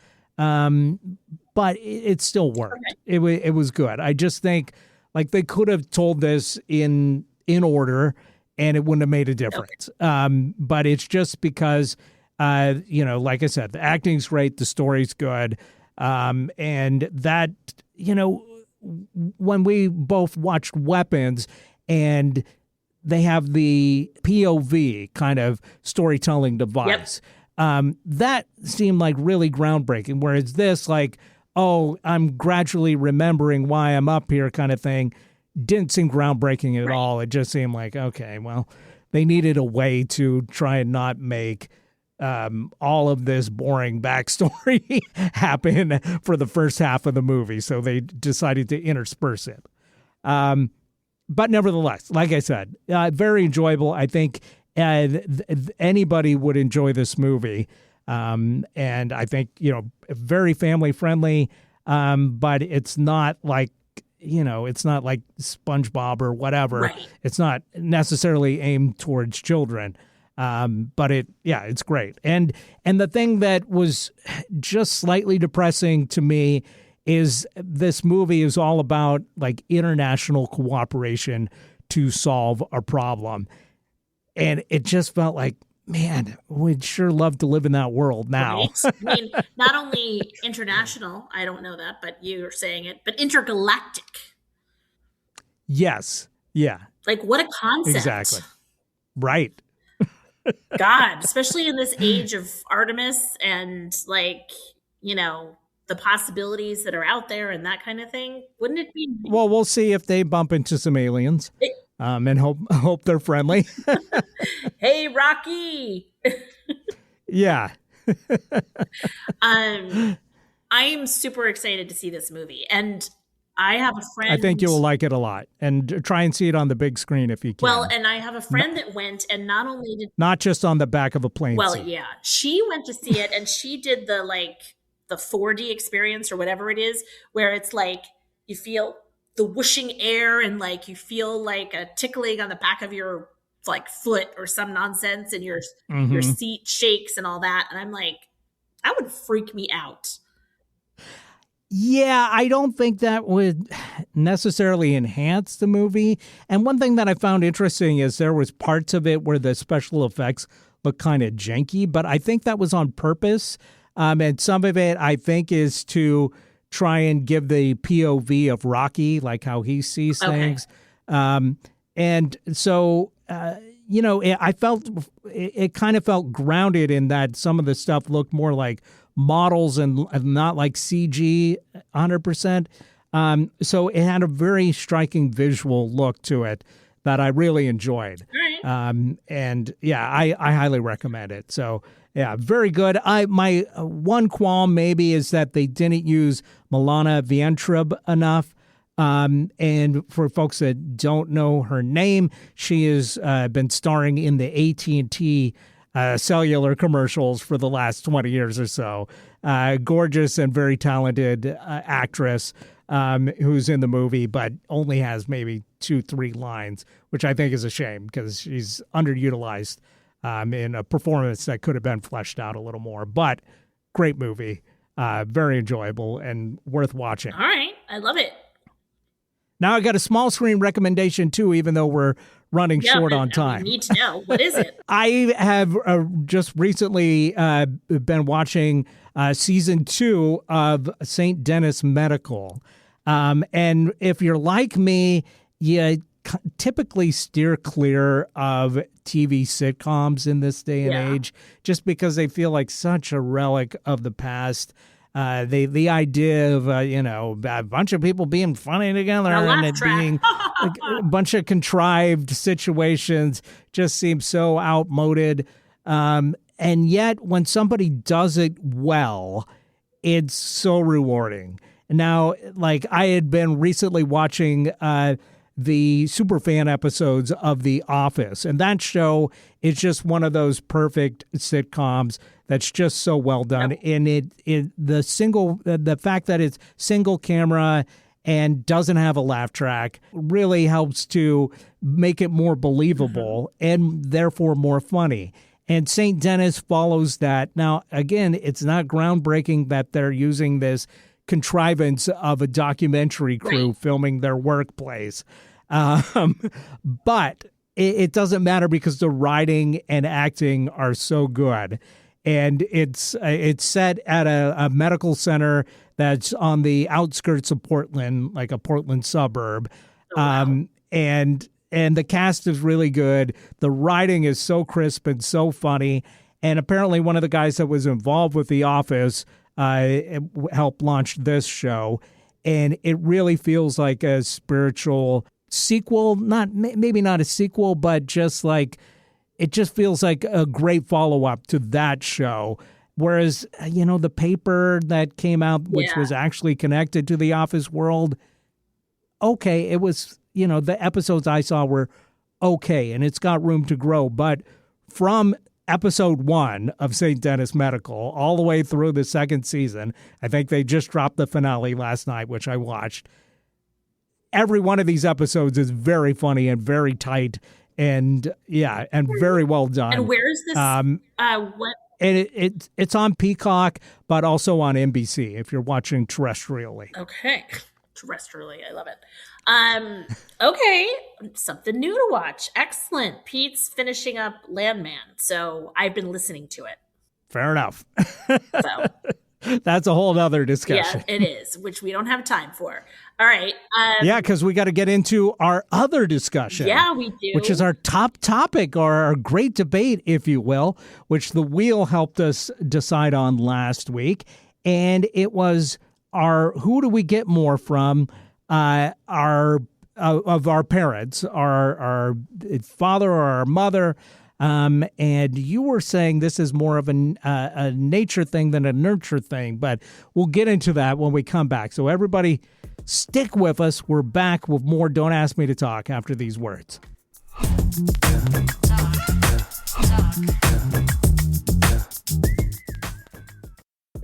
But it still worked. Okay. It was good. I just think they could have told this in order and it wouldn't have made a difference. Okay. But it's just because, like I said, the acting's great, the story's good. And that, when we both watched Weapons and they have the POV kind of storytelling device. Yep. That seemed like really groundbreaking, whereas this, I'm gradually remembering why I'm up here kind of thing, didn't seem groundbreaking at all. It just seemed like, okay, well, they needed a way to try and not make all of this boring backstory happen for the first half of the movie, so they decided to intersperse it. But nevertheless, like I said, very enjoyable. I think anybody would enjoy this movie. And I think, very family friendly. But it's not like, it's not like SpongeBob or whatever. Right. It's not necessarily aimed towards children. But it's great. And the thing that was just slightly depressing to me is this movie is all about international cooperation to solve a problem. And it just felt like, man, we'd sure love to live in that world now. Right? I mean, not only international, I don't know that, but you're saying it, but intergalactic. Yes. Yeah. What a concept. Exactly. Right. God, especially in this age of Artemis and the possibilities that are out there and that kind of thing. Wouldn't it be? Well, we'll see if they bump into some aliens. And hope they're friendly. Hey, Rocky. Yeah. I am super excited to see this movie, and I have a friend. I think you'll like it a lot, and try and see it on the big screen if you can. Well, and I have a friend that went, and not just on the back of a plane. Well, seat. Yeah, she went to see it, and she did the 4D experience or whatever it is, where it's you feel the whooshing air and you feel a tickling on the back of your foot or some nonsense, and your seat shakes and all that. And I'm that would freak me out. Yeah, I don't think that would necessarily enhance the movie. And one thing that I found interesting is there was parts of it where the special effects look kind of janky, but I think that was on purpose. And some of it, I think, is to try and give the POV of Rocky, how he sees things. And so, I felt it kind of felt grounded in that some of the stuff looked more like models and not like CG 100%. So it had a very striking visual look to it that I really enjoyed. Right. And yeah, I highly recommend it. So yeah, very good. My one qualm maybe is that they didn't use Milana Vayntrub enough. And for folks that don't know her name, she has been starring in the AT&T cellular commercials for the last 20 years or so. Gorgeous and very talented actress who's in the movie, but only has maybe 2-3 lines, which I think is a shame because she's underutilized in a performance that could have been fleshed out a little more. But great movie, very enjoyable and worth watching. All right. I love it. Now I got a small screen recommendation too, even though we're running short on time. We need to know. What is it? I have just recently been watching season 2 of St. Denis Medical. And if you're like me, you typically steer clear of TV sitcoms in this day and age, just because they feel like such a relic of the past. The idea of a bunch of people being funny together and it being a bunch of contrived situations just seems so outmoded. And yet when somebody does it well, it's so rewarding. Now, like I had been recently watching the Superfan episodes of The Office, and that show is just one of those perfect sitcoms that's just so well done. And the fact that it's single camera and doesn't have a laugh track really helps to make it more believable and therefore more funny. And St. Denis follows that. Now, again, it's not groundbreaking that they're using this contrivance of a documentary crew filming their workplace. But it doesn't matter because the writing and acting are so good. And it's set at a medical center that's on the outskirts of Portland, like a Portland suburb. And the cast is really good. The writing is so crisp and so funny. And apparently one of the guys that was involved with The Office helped launch this show. And it really feels like a spiritual sequel, maybe not a sequel, but just like it just feels like a great follow-up to that show. Whereas, the paper that came out, which was actually connected to the Office world, okay, it was, the episodes I saw were okay, and it's got room to grow. But from episode 1 of St. Denis Medical all the way through the second season, I think they just dropped the finale last night, which I watched. Every one of these episodes is very funny and very tight and very well done. And where is this? What? It's on Peacock, but also on NBC if you're watching terrestrially. Okay. Terrestrially. I love it. Okay. Something new to watch. Excellent. Pete's finishing up Landman. So I've been listening to it. Fair enough. So that's a whole other discussion. Yeah, it is, which we don't have time for. All right. Because we got to get into our other discussion. Yeah, we do. Which is our top topic, or our great debate, if you will, which the Wheel helped us decide on last week. And it was who do we get more from of our parents, our father or our mother. And you were saying this is more of a nature thing than a nurture thing, but we'll get into that when we come back. So everybody stick with us. We're back with more Don't Ask Me to Talk after these words.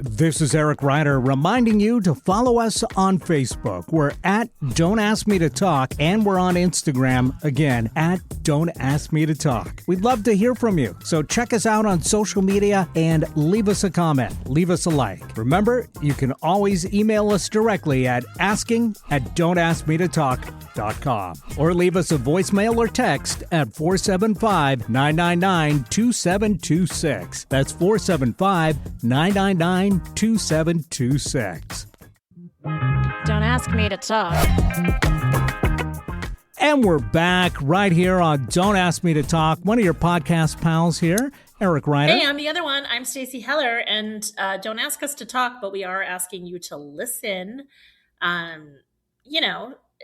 This is Eric Ryder reminding you to follow us on Facebook. We're at Don't Ask Me to Talk, and we're on Instagram, again, at Don't Ask Me to Talk. We'd love to hear from you, so check us out on social media and leave us a comment. Leave us a like. Remember, you can always email us directly at asking@don'taskmetotalk.com or leave us a voicemail or text at 475-999-2726. That's 475-999-2726. Don't ask me to talk. And we're back right here on Don't Ask Me to Talk. One of your podcast pals here, Eric Ryder. Hey, I'm the other one. I'm Stacey Heller, and don't ask us to talk, but we are asking you to listen.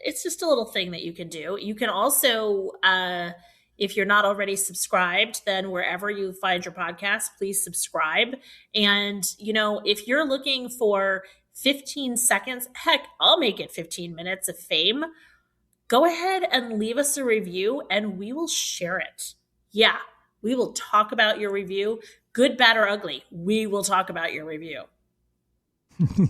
It's just a little thing that you can do. You can also, if you're not already subscribed, then wherever you find your podcast, please subscribe. And, if you're looking for 15 seconds, heck, I'll make it 15 minutes of fame. Go ahead and leave us a review and we will share it. Yeah, we will talk about your review. Good, bad, or ugly. We will talk about your review.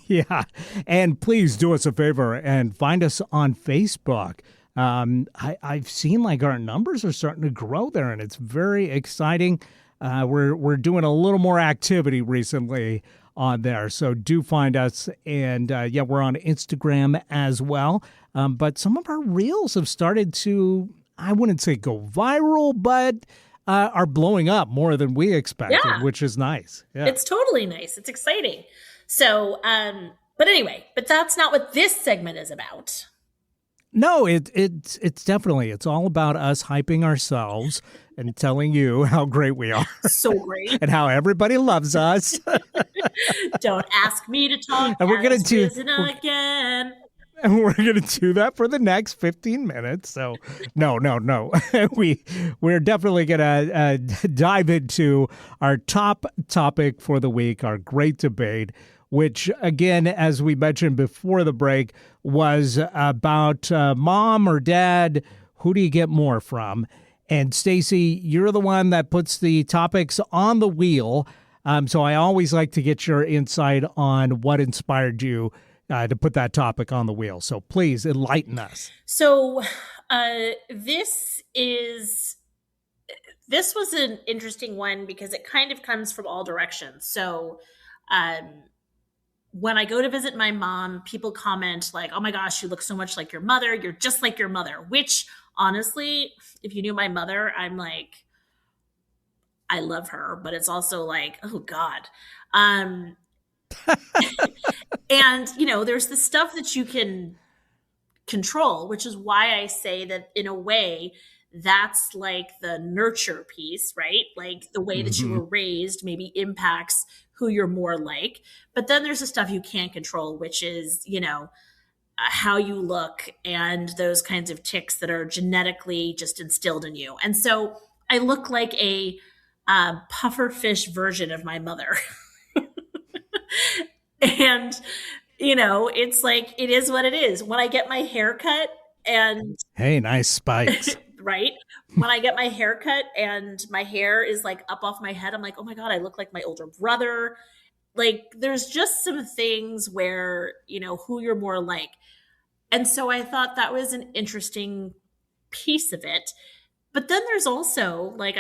Yeah. And please do us a favor and find us on Facebook. I've seen like our numbers are starting to grow there, and it's very exciting. We're doing a little more activity recently on there, so do find us. And yeah, we're on Instagram as well. But some of our reels have started to, I wouldn't say go viral, but are blowing up more than we expected, which is nice. Yeah. It's totally nice. It's exciting. So, but anyway, but that's not what this segment is about. No, it's definitely, it's all about us hyping ourselves and telling you how great we are. So great. And how everybody loves us. Don't ask me to talk. And we're going to do again. And we're going to do that for the next 15 minutes. So no. We're definitely going to dive into our top topic for the week, our great debate, which, again, as we mentioned before the break, was about mom or dad, who do you get more from? And Stacey, you're the one that puts the topics on the wheel. So I always like to get your insight on what inspired you to put that topic on the wheel. So please enlighten us. So this was an interesting one because it kind of comes from all directions. So when I go to visit my mom, people comment like, oh my gosh, you look so much like your mother. You're just like your mother, which honestly, if you knew my mother, I'm like, I love her, but it's also like, oh God. And, there's the stuff that you can control, which is why I say that in a way, that's like the nurture piece, right? Like the way that you were raised maybe impacts who you're more like. But then there's the stuff you can't control, which is, how you look and those kinds of tics that are genetically just instilled in you. And so I look like a pufferfish version of my mother. And, it's like, it is what it is. When I get my hair cut and... Hey, nice spikes. Right? When I get my hair cut and my hair is like up off my head, I'm like, oh my God, I look like my older brother. Like there's just some things where, who you're more like. And so I thought that was an interesting piece of it. But then there's also like,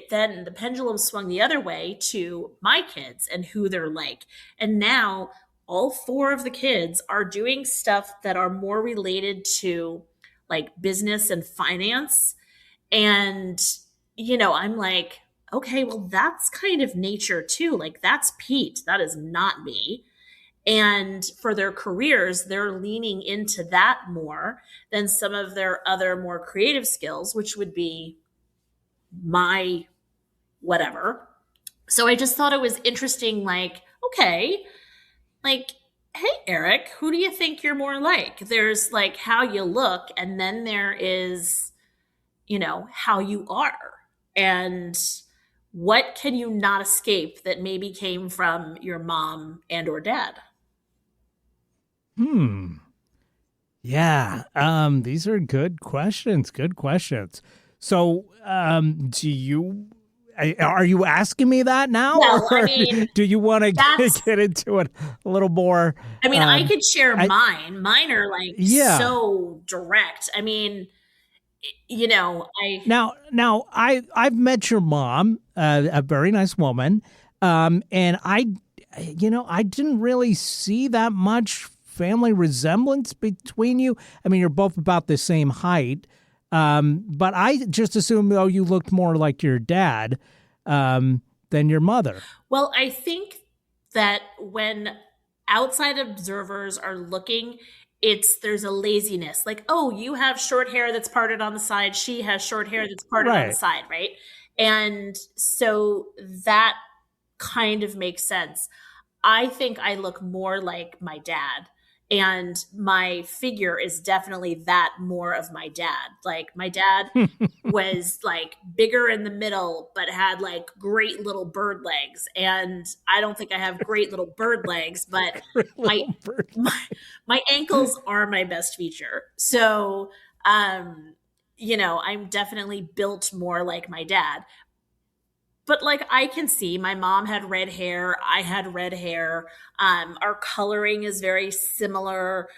then the pendulum swung the other way to my kids and who they're like. And now all 4 of the kids are doing stuff that are more related to like business and finance. And, I'm like, okay, well, that's kind of nature too. Like that's Pete. That is not me. And for their careers, they're leaning into that more than some of their other more creative skills, which would be my whatever. So I just thought it was interesting, like, okay, like, hey, Eric, who do you think you're more like? There's like how you look, and then there is, how you are. And what can you not escape that maybe came from your mom and or dad? Yeah. These are good questions. Good questions. So, are you asking me that now? Well, I mean, do you want to get into it a little more? I mean, I could share mine. Mine are like so direct. I mean, Now I've met your mom, a very nice woman, and I didn't really see that much family resemblance between you. I mean, you're both about the same height, but I just assumed, you looked more like your dad than your mother. Well, I think that when outside observers are looking, there's a laziness. Like, oh, you have short hair that's parted on the side. She has short hair that's parted on the side, right? And so that kind of makes sense. I think I look more like my dad. And my figure is definitely that more of my dad. Like my dad was like bigger in the middle, but had like great little bird legs. And I don't think I have great little bird legs, but my ankles are my best feature. So, I'm definitely built more like my dad. But like I can see my mom had red hair. I had red hair. Our coloring is very similar.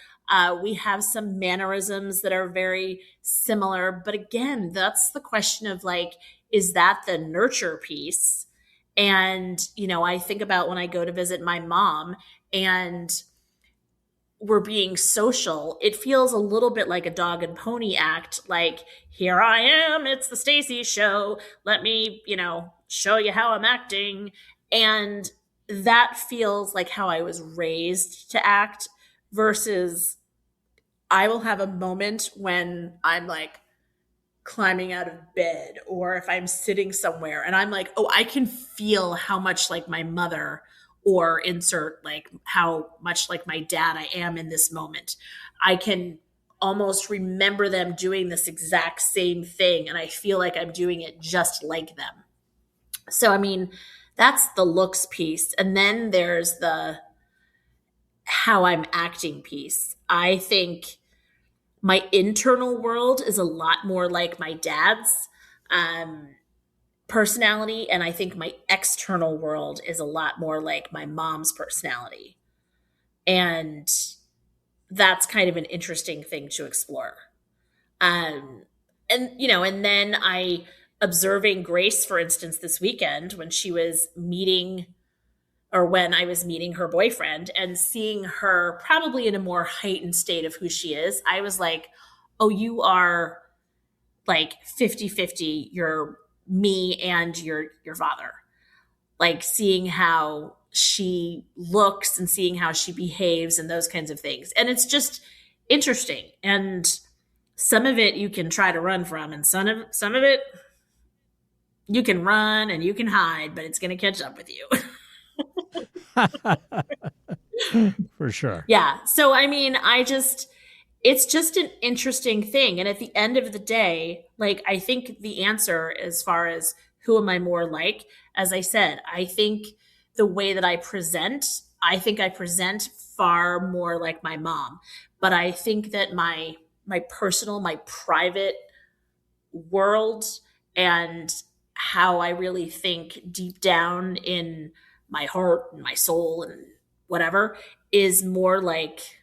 We have some mannerisms that are very similar. But again, that's the question of like, is that the nurture piece? And, I think about when I go to visit my mom and we're being social, it feels a little bit like a dog and pony act. Like, here I am, it's the Stacey show. Let me, show you how I'm acting. And that feels like how I was raised to act versus I will have a moment when I'm like climbing out of bed or if I'm sitting somewhere and I'm like, oh, I can feel how much like my mother or insert like how much like my dad I am in this moment. I can almost remember them doing this exact same thing and I feel like I'm doing it just like them. So, I mean, that's the looks piece. And then there's the how I'm acting piece. I think my internal world is a lot more like my dad's personality. And I think my external world is a lot more like my mom's personality. And that's kind of an interesting thing to explore. And then I observing Grace, for instance, this weekend when she was meeting or when I was meeting her boyfriend and seeing her probably in a more heightened state of who she is, I was like, oh, you are like 50-50. You're me and your father. Like seeing how she looks and seeing how she behaves and those kinds of things. And it's just interesting. And some of it you can try to run from and some of it you can run and you can hide, but it's going to catch up with you. For sure. Yeah. So, I mean, it's just an interesting thing. And at the end of the day, like, I think the answer as far as who am I more like, as I said, I think the way that I present far more like my mom. But I think that my personal, my private world and how I really think deep down in my heart and my soul and whatever is more like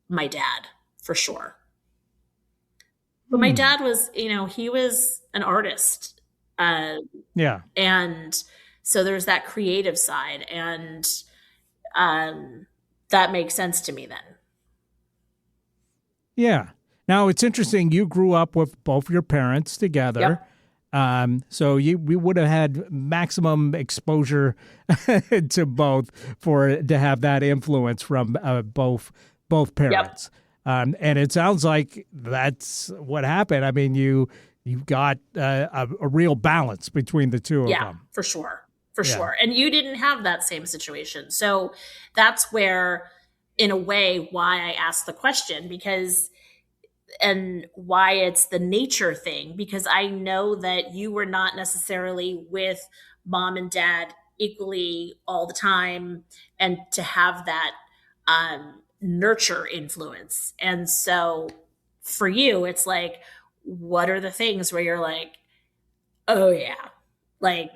my dad for sure. But my dad was, he was an artist. Yeah. And so there's that creative side and that makes sense to me then. Yeah. Now it's interesting. You grew up with both your parents together. Yep. So we would have had maximum exposure to both to have that influence from both parents. Yep. And it sounds like that's what happened. I mean, you got a real balance between the two of them. Yeah, for sure. For sure. And you didn't have that same situation. So that's where, in a way, why I asked the question and why it's the nature thing, because I know that you were not necessarily with mom and dad equally all the time and to have that nurture influence. And so for you, it's like, what are the things where you're like, oh yeah, like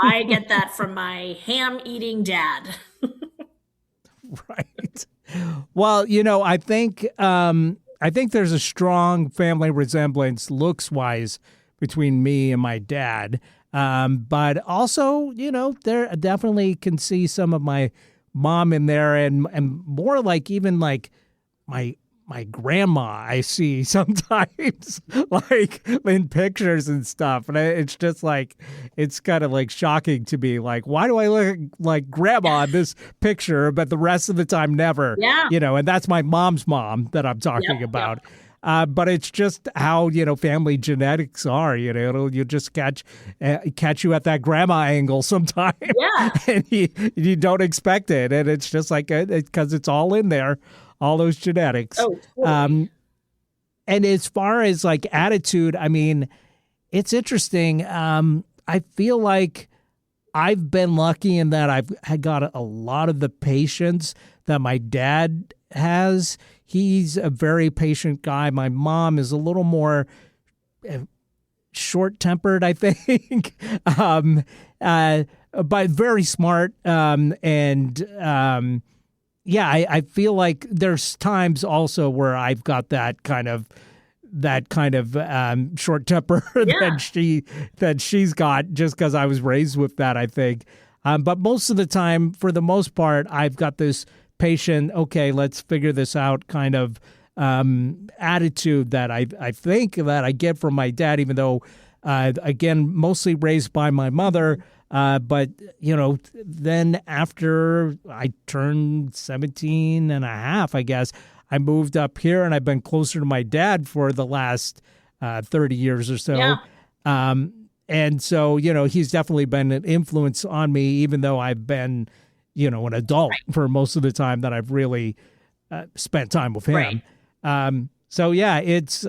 I get that from my ham eating dad. Right. Well, I think there's a strong family resemblance looks-wise between me and my dad. But also, there definitely can see some of my mom in there and more like even like my grandma I see sometimes like in pictures and stuff. And it's just like, it's kind of like shocking to me. Like, why do I look like grandma in this picture, but the rest of the time never? Yeah. And that's my mom's mom that I'm talking about. Yep. But it's just how, family genetics are, you just catch you at that grandma angle sometime. Yeah. And you don't expect it. And it's just like, because it's all in there. All those genetics. Oh, totally. And as far as like attitude, I mean, it's interesting. I feel like I've been lucky in that I've got a lot of the patience that my dad has. He's a very patient guy. My mom is a little more short-tempered, I think, but very smart. yeah, I feel like there's times also where I've got that kind of short temper Yeah. that she's got just because I was raised with that, I think. But most of the time, for the most part, I've got this patient, okay, let's figure this out kind of attitude that I think that I get from my dad, even though, again, mostly raised by my mother. But, then after I turned 17 and a half, I guess, I moved up here and I've been closer to my dad for the last 30 years or so. Yeah. And so, he's definitely been an influence on me, even though I've been, an adult for most of the time that I've really spent time with him. Right. So, yeah,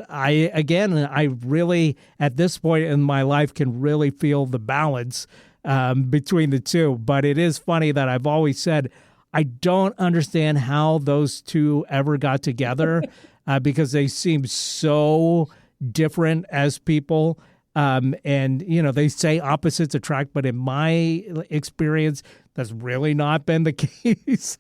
I really, at this point in my life, can really feel the balance between the two. But it is funny that I've always said, I don't understand how those two ever got together because they seem so different as people. And, they say opposites attract, but in my experience, that's really not been the case.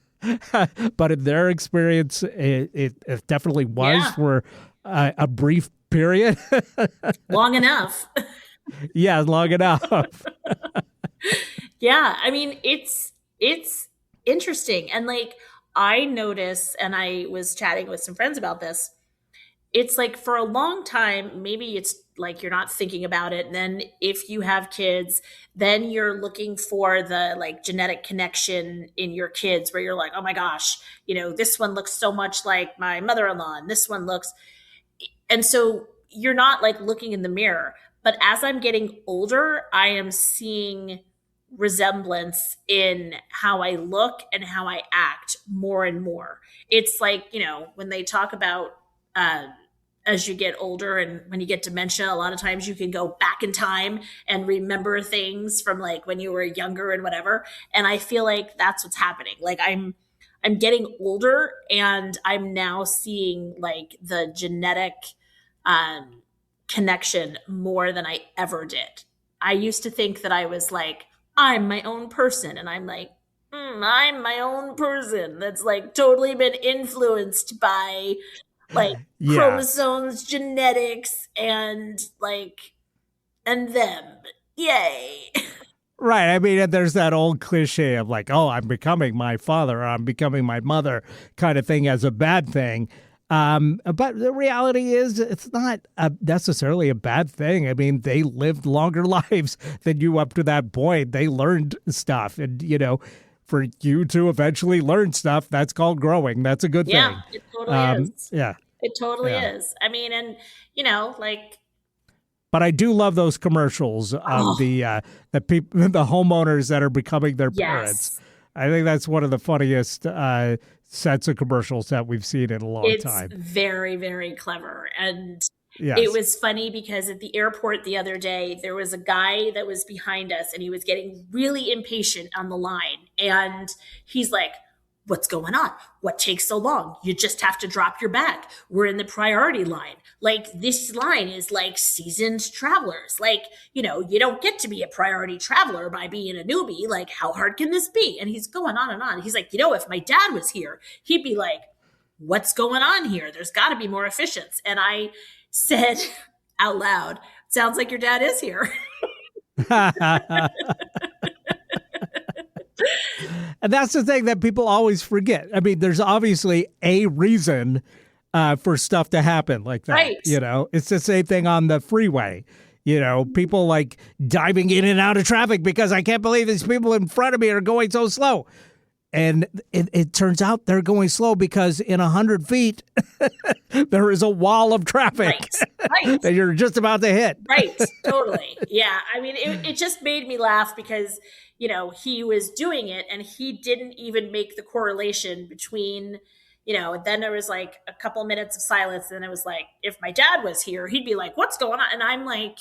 But in their experience, it definitely was Yeah. for a brief period. Long enough. Yeah, long enough. Yeah, I mean, it's interesting. And like I notice, and I was chatting with some friends about this, it's like for a long time, maybe it's like you're not thinking about it. And then if you have kids, then you're looking for the like genetic connection in your kids where you're like, oh my gosh, this one looks so much like my mother-in-law and this one looks. And so you're not like looking in the mirror. But as I'm getting older, I am seeing resemblance in how I look and how I act more and more. It's like, when they talk about as you get older and when you get dementia, a lot of times you can go back in time and remember things from like when you were younger and whatever. And I feel like that's what's happening. Like I'm getting older and I'm now seeing like the genetic connection more than I ever did. I used to think that I was like, I'm my own person. And I'm like, I'm my own person that's like totally been influenced by like chromosomes, genetics, and like, and them. Yay. Right. I mean, there's that old cliche of like, oh, I'm becoming my father or I'm becoming my mother kind of thing as a bad thing. But the reality is it's not necessarily a bad thing. I mean, they lived longer lives than you up to that point. They learned stuff. And, for you to eventually learn stuff, that's called growing. That's a good thing. Yeah, it totally is. Yeah. It totally is. I mean, and, like. But I do love those commercials of the people, the homeowners that are becoming their parents. I think that's one of the funniest sets of commercials that we've seen in a long time. It's very, very clever. And yes. It was funny because at the airport the other day, there was a guy that was behind us and he was getting really impatient on the line. And he's like, what's going on? What takes so long? You just have to drop your bag. We're in the priority line. Like this line is like seasoned travelers. Like, you don't get to be a priority traveler by being a newbie. Like, how hard can this be? And he's going on and on. He's like, if my dad was here, he'd be like, what's going on here? There's got to be more efficiency. And I said out loud, sounds like your dad is here. And that's the thing that people always forget. I mean, there's obviously a reason for stuff to happen like that. Right. It's the same thing on the freeway. People like diving in and out of traffic because I can't believe these people in front of me are going so slow. And it turns out they're going slow because in 100 feet, there is a wall of traffic right. that you're just about to hit. Right. Totally. Yeah. I mean, it just made me laugh because, he was doing it and he didn't even make the correlation between, then there was like a couple minutes of silence. And it was like, if my dad was here, he'd be like, what's going on? And I'm like,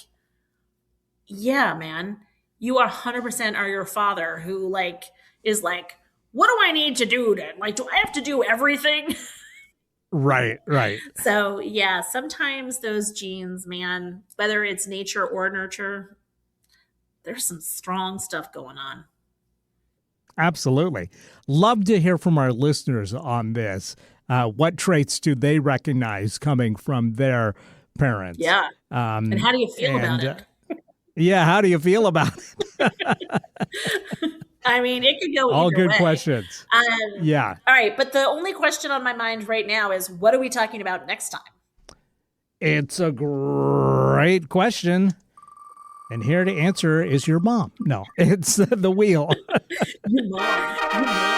yeah, man, you 100% are your father who like, is like, what do I need to do do I have to do everything? Right. So yeah, sometimes those genes, man, whether it's nature or nurture, there's some strong stuff going on. Absolutely. Love to hear from our listeners on this. What traits do they recognize coming from their parents? Yeah. And how do you feel about it? Yeah, how do you feel about it? I mean, it could go all either good way. questions. Yeah. All right, but the only question on my mind right now is, what are we talking about next time? It's a great question. And here to answer is your mom. No, it's the wheel. Your mom. Your mom.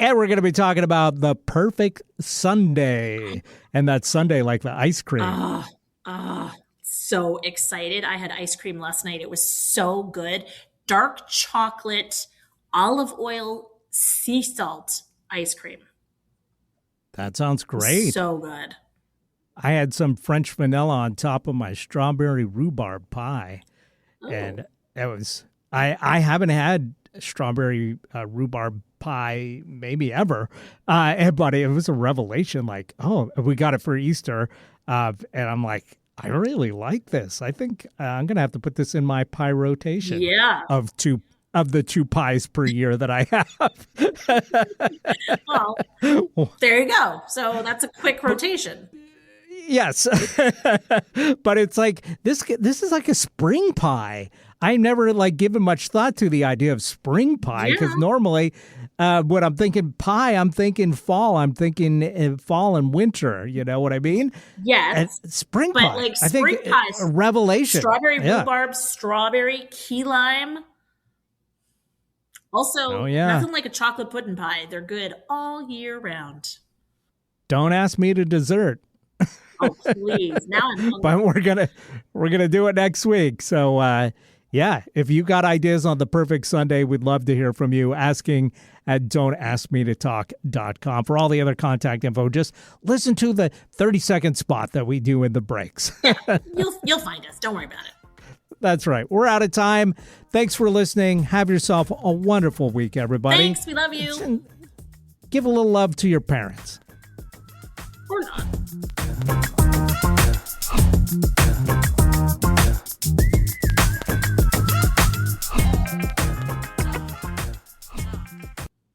And we're going to be talking about the perfect sundae. And that sundae like the ice cream. So excited. I had ice cream last night. It was so good. Dark chocolate, olive oil, sea salt ice cream. That sounds great. So good. I had some French vanilla on top of my strawberry rhubarb pie. Oh. And it was, I haven't had strawberry rhubarb pie maybe ever. But it was a revelation, like, oh, we got it for Easter. And I'm like, I really like this. I think I'm going to have to put this in my pie rotation. Yeah. Of the 2 pies per year that I have. Well, there you go. So that's a quick rotation. Yes. But it's like this is like a spring pie. I never like given much thought to the idea of spring pie because normally when I'm thinking pie, I'm thinking fall. I'm thinking fall and winter. You know what I mean? Yes. And spring but pie. like I spring think pies, a revelation. Strawberry rhubarb, strawberry, key lime. Also, nothing like a chocolate pudding pie. They're good all year round. Don't ask me to dessert. Oh, please. Now I'm hungry. But we're gonna do it next week. So yeah, if you got ideas on the perfect sundae, we'd love to hear from you. Asking at don'taskmetotalk.com. For all the other contact info, just listen to the 30-second spot that we do in the breaks. You'll find us. Don't worry about it. That's right. We're out of time. Thanks for listening. Have yourself a wonderful week, everybody. Thanks. We love you. And give a little love to your parents. Or not.